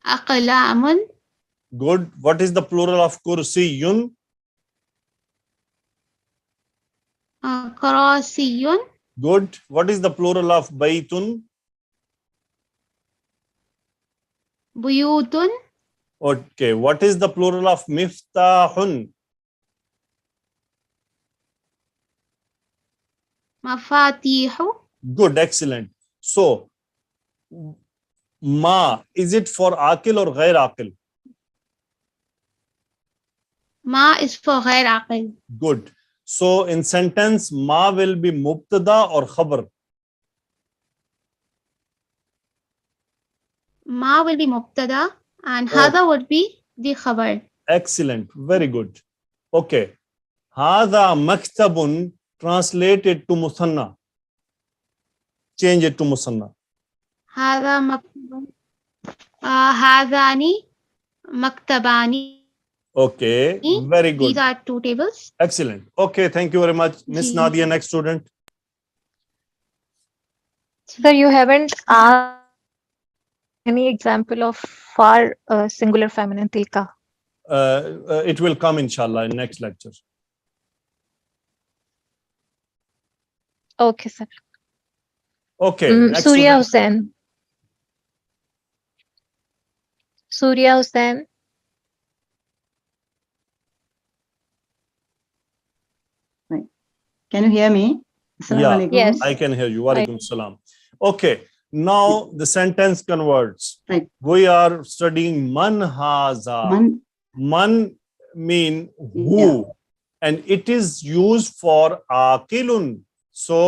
Aqlamun. Good. What is the plural of kursiyun? Karasiyun. Good. What is the plural of baytun? Buyutun. Okay. What is the plural of miftahun? Mafatihu. Good. Excellent. So, ma, is it for akil or ghair akil? Ma is for ghair aqil. Good. So, in sentence, ma will be mubtada or khabar? Ma will be mubtada and Oh. hada would be the khabar. Excellent. Very good. Okay. Hada maktabun, translated to musanna. Change it to musanna. Hada maktabun. Hadani maktabani. Okay. Very good. These are two tables. Excellent. Okay. Thank you very much. Miss Ji. Nadia, next student. Sir, you haven't asked any example of far singular feminine tilka. It will come inshallah in next lecture. Okay, sir. Okay. Next Surya student. Hussain. Surya Hussain. Can you hear me? Yeah, Yes. I can hear you. Walaikum salam. Okay. Now the sentence converts. Right. We are studying man haza. Man mean who, Yeah. and it is used for akilun. So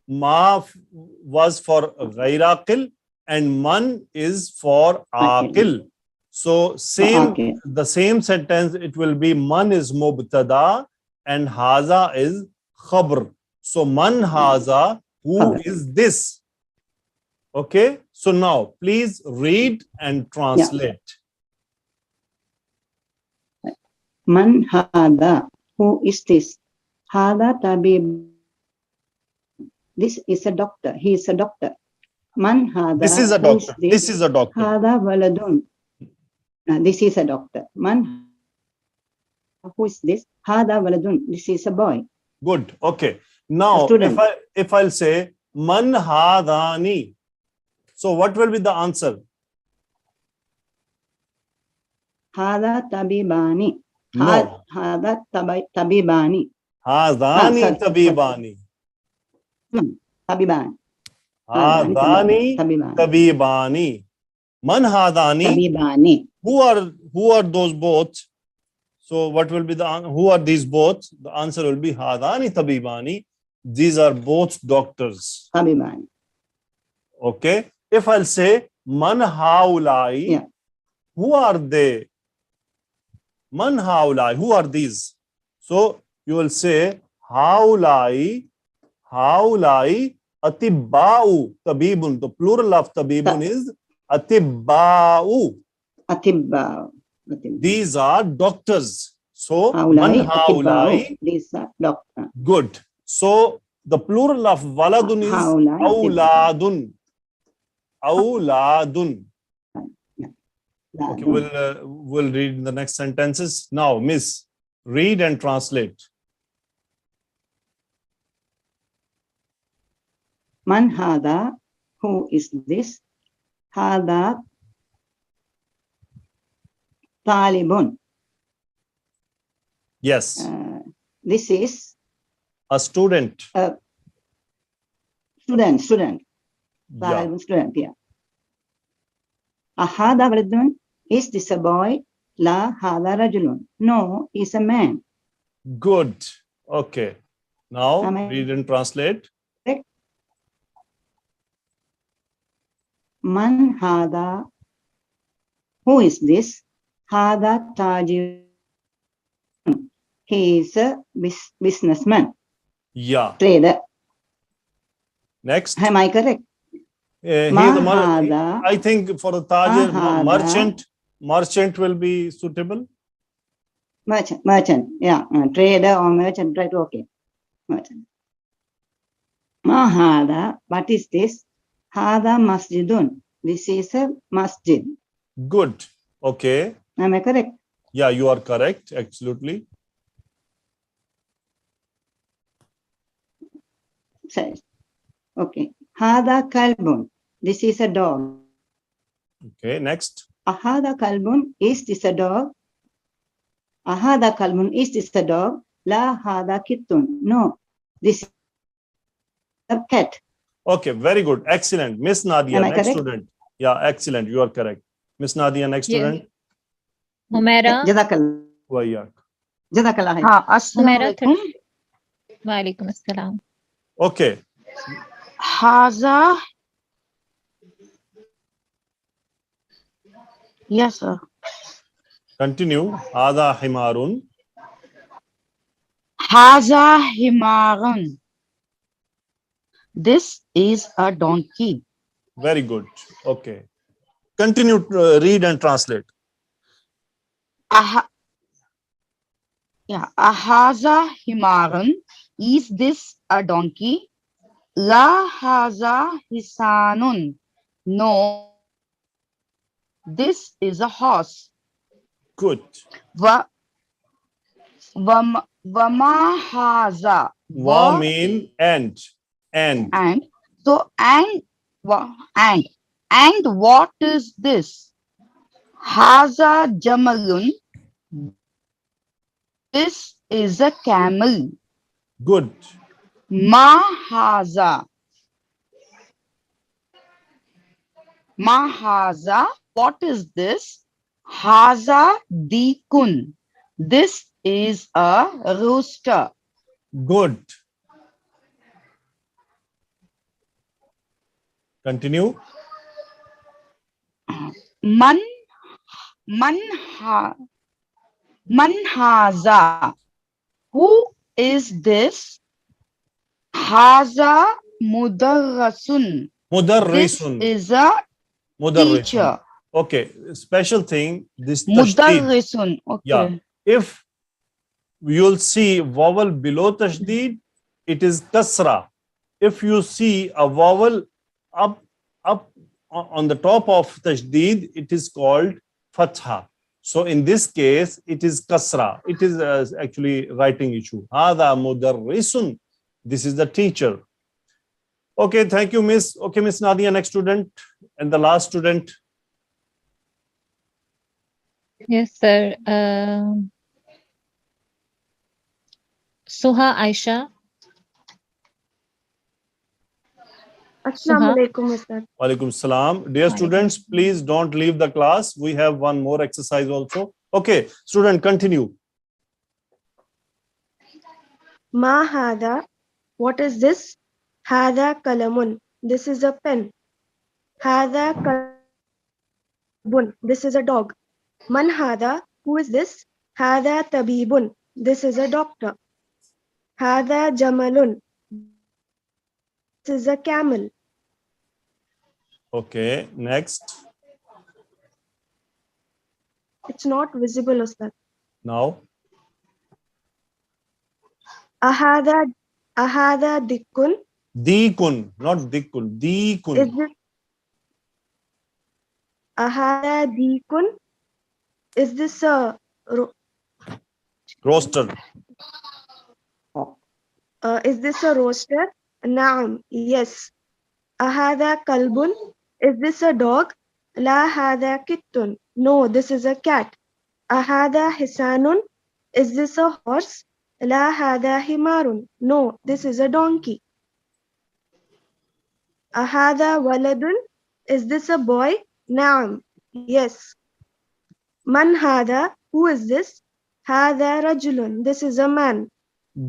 ma was for ghair akil and man is for akil. So the same sentence, it will be man is mubtada and haza is khabr. So man haza, who is this? Okay, so now please read and translate. Man hada. Who is this? Hada tabib. This is a doctor. He is a doctor. Man hada. This is a Who is doctor. this? This is a doctor. Hada waladun. This is a doctor. Man. Who is this? Hada waladun. This is a boy. Good. Okay. Now, student. if I'll say man hadani, So what will be the answer? هذا طبيبان. No. هذا طبيبان. Hadani sorry. tabibani. طبيبان. Hadani tabibani. Man hadani. طبيبان. Who are those both? So what will be who are these both? The answer will be hadani tabibani. These are both doctors. طبيبان. Okay. If I'll say man haulai, Yeah. who are they? Man haulai, who are these? So you will say haulai atibba'u tabibun. The plural of tabibun is atibba'u. أطباء. These are doctors. So هؤلاء man haulai. أطباء. These are doctor. Good. So the plural of waladun is هؤلاء awladun. Awladun. Okay, we'll read the next sentences. Now, Miss, read and translate. من هذا? Who is this? هذا طالب. Yes, This is a student. Student. Yeah. طالب student. Yeah. هذا ولد. Is this a boy? لا هذا رجل. No, he's a man. Good. Okay. Now, Am I- read and translate. من هذا? Who is this? هذا تاجر. He is a businessman. Yeah. Trader. Next. Am I correct? Here ما the هذا? I think for the tajir, هذا? merchant will be suitable. Merchant. Yeah. Trader or merchant. Right. Okay. Merchant. ما هذا? What is this? هذا مسجد. This is a masjid. Good. Okay. Am I correct? Yeah, you are correct. Absolutely. Says. Okay. هذا كلب. This is a dog. Okay. Next. هذا كلب. Is this a dog? هذا كلب. Is this a dog? لا هذا كت. No. This is a cat. Okay. Very good. Excellent. Miss Nadia, Am I next correct? student. Yeah, excellent. You are correct. Miss Nadia, next Yeah. student. Humaira. جزاك الله. Wayak. جزاك الله خير. Humaira. Walaikum assalam. Okay. Haza. Yes, sir. Continue. Hada himarun. Haza himarun. This is a donkey. Very good. Okay. Continue to read and translate. Haza himarun. Is this a donkey? La haza hisanun. No, this is a horse. Good. Vama haza. Wa mean and. And so and what is this? Haza jamalun. This is a camel. Good. Ma haza. What is this? Haza dikun. This is a rooster. Good. Continue. Man haza. Who is this? Haza mudarrasun. Mudarrisun. This is a teacher. Okay. Special thing. This tashdid. Mudarrisun. Okay. Yeah. If you'll see vowel below tashdid, it is kasra. If you see a vowel up on the top of tashdid, it is called fatha. So in this case, it is kasra. It is actually writing issue. Hada mudarrisun. This is the teacher. Okay, thank you, Miss. Okay, Miss Nadia, next student and the last student. Yes, sir. Suha Aisha. Assalamu Suha. alaikum, Mr. Walaikum salam. Dear students, please don't leave the class. We have one more exercise also. Okay, student, continue. Ma hada, what is this? Hada kalamun, this is a pen. Hada kalbun, this is a dog. Man hada, who is this? Hada tabibun, this is a doctor. Hada jamalun, this is a camel. Okay, next. It's not visible, Ustad. Now, Ahada dikkun, Dikun, not Dikun, is Dikun. this Ahada dikkun? Is this a Roaster. is this a roaster? Naam, yes. Ahada kalbun, is this a dog? La hada kittun, no, this is a cat. Ahada hisanun, is this a horse? La hada himarun, no, this is a donkey. Ahada waladun, is this a boy? Naam, yes. Man hada, who is this? Hada rajulun, this is a man.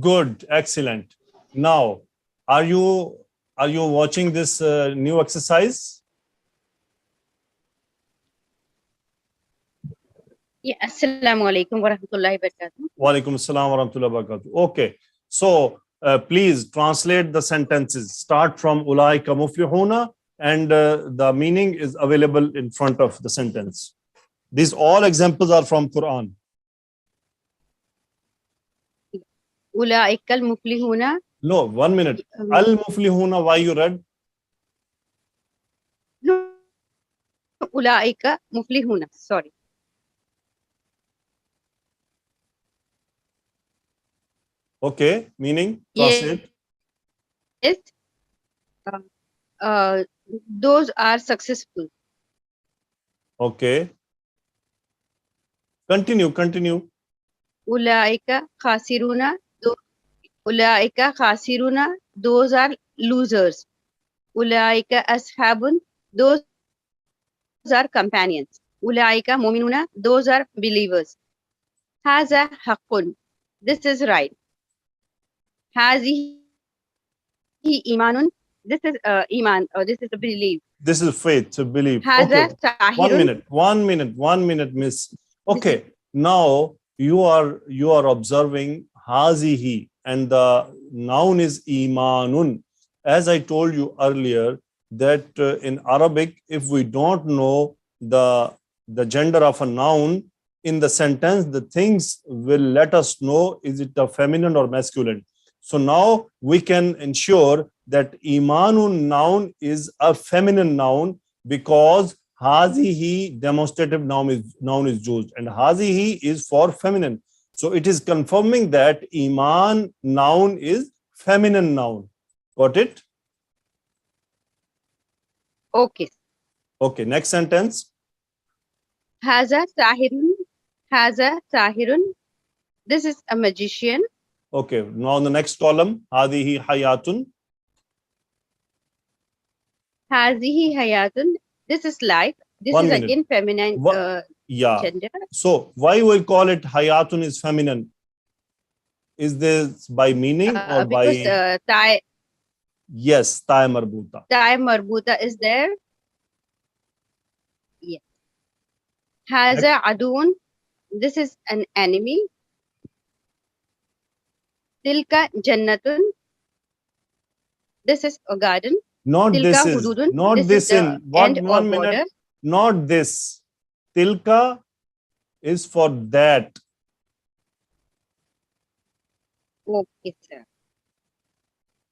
Good, excellent. Now, are you watching this new exercise? Yeah, Assalamu alaikum wa rahmatullahi wa barakatuh. Walaikum assalam wa rahmatullahi wa barakatuh. Okay, so please translate the sentences. Start from ulaika muflihuna, and the meaning is available in front of the sentence. These all examples are from Quran. Ulaika al-muflihuna. No, 1 minute. Al-muflihuna, why you read? No, ulaika muflihuna. Sorry. Okay, meaning? Translate. Yes. Those are successful. Okay. Continue. Ulaika khasiruna. Ulaika khasiruna. Those are losers. Ulaika ashabun. Those are companions. Ulaika mu'minuna. Those are believers. Haza haqqun. This is right. Hazihi imanun. This is iman, or this is a belief. This is faith, to believe. Haza Okay. tahirun. 1 minute, miss. Okay, now you are observing hazihi, and the noun is imanun. As I told you earlier, that in Arabic, if we don't know the gender of a noun in the sentence, the things will let us know is it a feminine or masculine. So now we can ensure that imanun noun is a feminine noun because hazihi demonstrative noun is used, and hazihi is for feminine. So it is confirming that iman noun is feminine noun. Got it? Okay. Okay, next sentence. Haza sahirun. Haza sahirun. This is a magician. Okay, now the next column, hadihi hayatun. Hazihi hayatun. This is life. This 1 is minute. again feminine Yeah. gender. So why we call it hayatun is feminine? Is this by meaning or Because by? tai Yes, ta marbuta. marbuta is there. Yes. Haza adun. This is an enemy. Tilka jannatun. This is a garden. Not Tilka this is, hududun. not This this is the in. What, end or 1 minute? border. Not this. Tilka is for that. Okay, sir.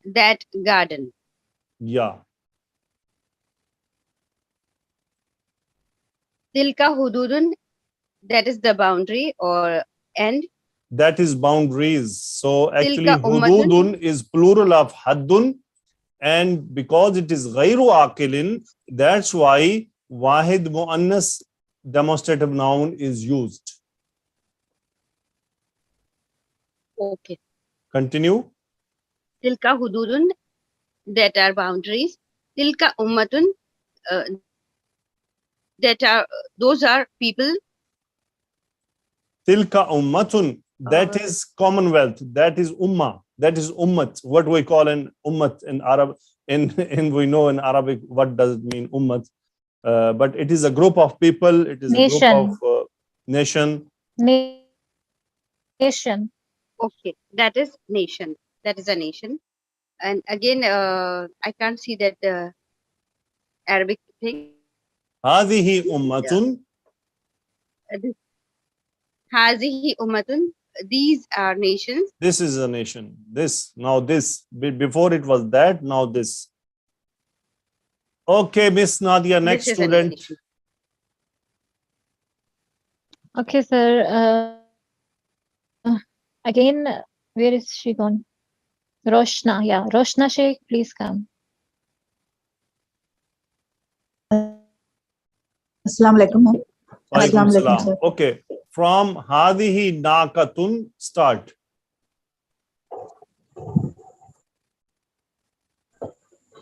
That garden. Yeah. Tilka hududun. That is the boundary or end. That is boundaries. So actually Tilka ummatun. hududun is plural of haddun, and because it is ghayru aqilin, that's why wahid muannas demonstrative noun is used. Okay. Continue. Tilka hududun, that are boundaries. Tilka ummatun, that are those are people. Tilka ummatun, that is commonwealth, that is ummah, that is ummat, what we call an ummat in Arab, in we know in Arabic what does it mean ummat, but it is a group of people, it is a group of nation. Nation. Okay, that is nation. That is a nation. And again, I can't see that Arabic thing. Hadihi ummatun. Hazihi ummatun. These are nations. This is a nation. This, now this. Before it was that, now this. Okay, Miss Nadia, next This is a student. nation. Okay, sir. Again, where is she gone? Roshna. Yeah, Roshna Sheikh, please come. Assalamu alaikum. Walaikum Assalamu alaikum, salam. sir. Okay, from hadihi naqatun start.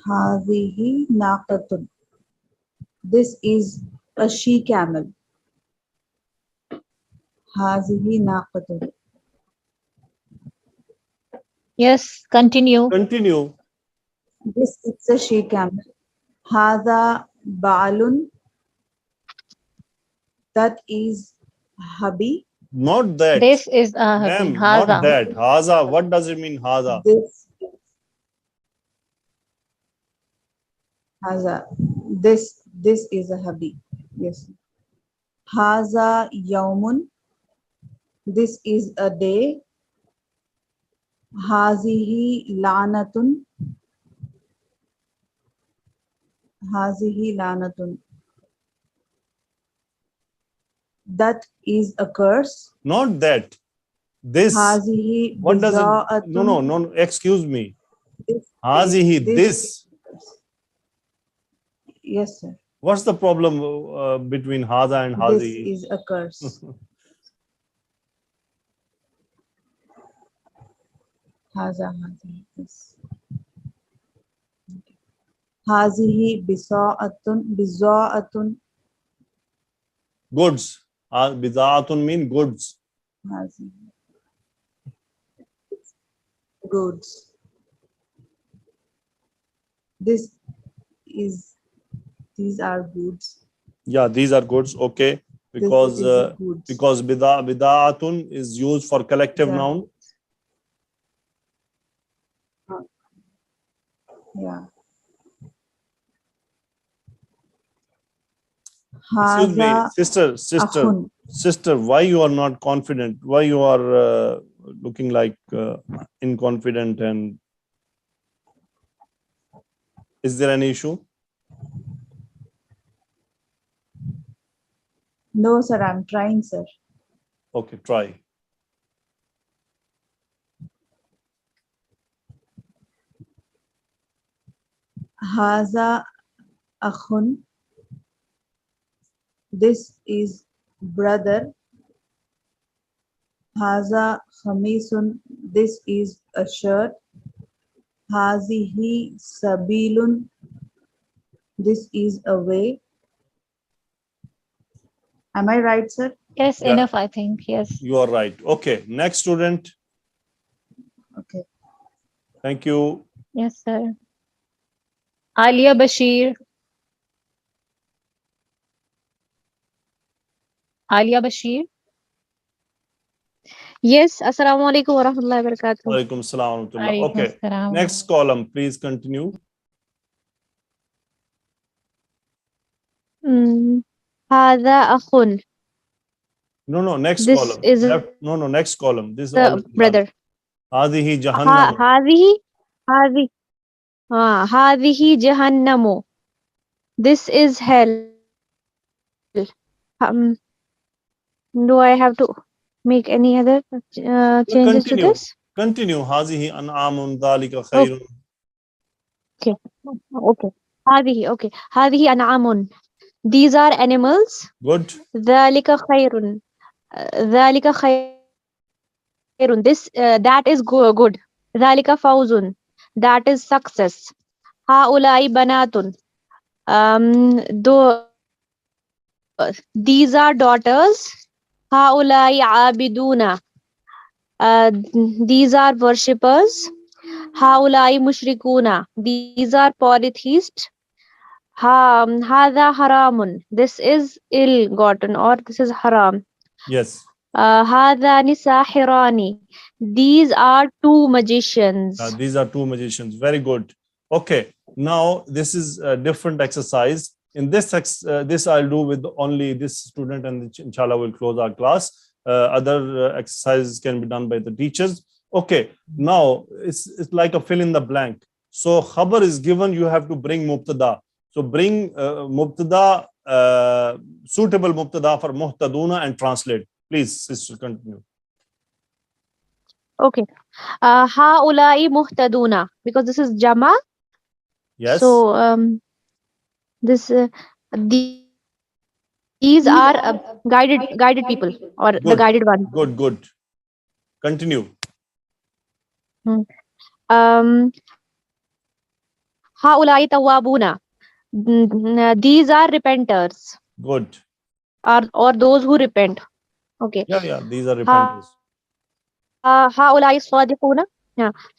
Hazihi naqatun. This is a she camel. Hazihi naqatun. Yes, continue. Continue. This is a she camel. Hadha ba'alun. That is hubby. Not that. This is a hubby. Ma'am, not Haza. that. Haza, what does it mean, haza? This is a hubby. Yes. Haza yawmun. This is a day. Hazihi lanatun. Hazihi lanatun. That is a curse. Not that. This. Hazihi What does it? biza'atun. No, excuse me. This Hazihi, this. Yes, sir. What's the problem between haza and hazihi? This is a curse. Hazihi, yes. Hazihi biza'atun. Goods. Bida'atun mean goods. Hazihi. Goods. These are goods. Yeah, these are goods. Okay, because bida'atun is used for collective noun. Yeah. Excuse me, sister. Why you are not confident? Why you are looking like inconfident? And is there any issue? No, sir. I'm trying, sir. Okay, try. Haza akhun. This is brother. Haza khamisun. This is a shirt. Hazihi sabilun. This is a way. Am I right, sir? Yes, Yeah. enough, I think. Yes. You are right. Okay, next student. Okay. Thank you. Yes, sir. Alia Bashir. Alia Bashir. Yes, assalamu alaikum wa rahmatullahi wa barakatuh. Walaikum salam. Alaikum Okay, assalam. next column, please continue. Hadha akhun. No, next This column. is No, next column. This is the all. brother. Hadihi jahannam. Hadhihi jahannamu. This is hell. Do I have to make any other changes to this? Continue. Hazihi an'amun dhalika khairun. Okay. Okay. Okay. هذه أنعام. These are animals. Good. ذلك خير. ذلك خير. This that is good. ذلك فوز. That is success. هؤلاء بنات. These are daughters. هؤلاء عابدون. These are worshippers. هؤلاء مشركون. These are polytheists. هذا حرام. This is ill-gotten or this is haram. Yes. هذان ساحران. These are two magicians. These are two magicians. Very good. Okay. Now this is a different exercise. In this this I'll do with only this student, and inshallah we'll close our class. Other exercises can be done by the teachers. Okay. Now it's like a fill in the blank. So khabar is given. You have to bring mubtada. So bring mubtada, suitable mubtada for muhtaduna and translate. Please, sister, continue. Okay. هؤلاء مهتدون, because this is jama. Yes. So this these are guided people or Good. the guided ones. Good. Continue. هؤلاء توابون. These are repenters. Good. Or those who repent. Okay. Yeah. These are repenters. هؤلاء صادقون.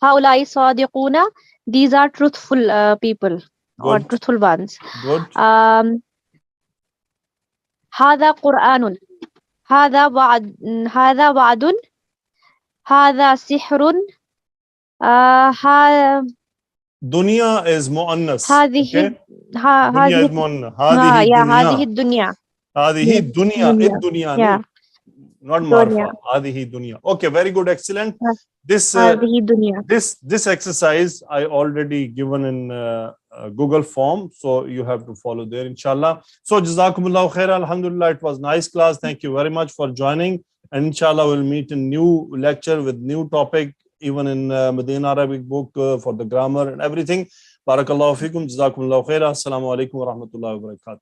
هؤلاء صادقون. These are truthful people or Good. truthful ones. Good. هذا قرآن. هذا وعد. هذا سحر. Dunya is muannas. هذه Okay. Dunya is muannas. هذه هذه dunya. الدنيا. هذه dunya. Dunya. Yeah. Not marfa. هذه dunya. Okay. Very good. Excellent. This exercise I already given in Google form, so you have to follow there, inshallah. So jazakumullahu khaira. Alhamdulillah, it was nice class. Thank you very much for joining, and inshallah we'll meet in new lecture with new topic, even in Madinah Arabic book for the grammar and everything. Barakallahu fikum. Jazakumullahu khaira. Assalamu alaikum wa rahmatullahi wa barakatuh.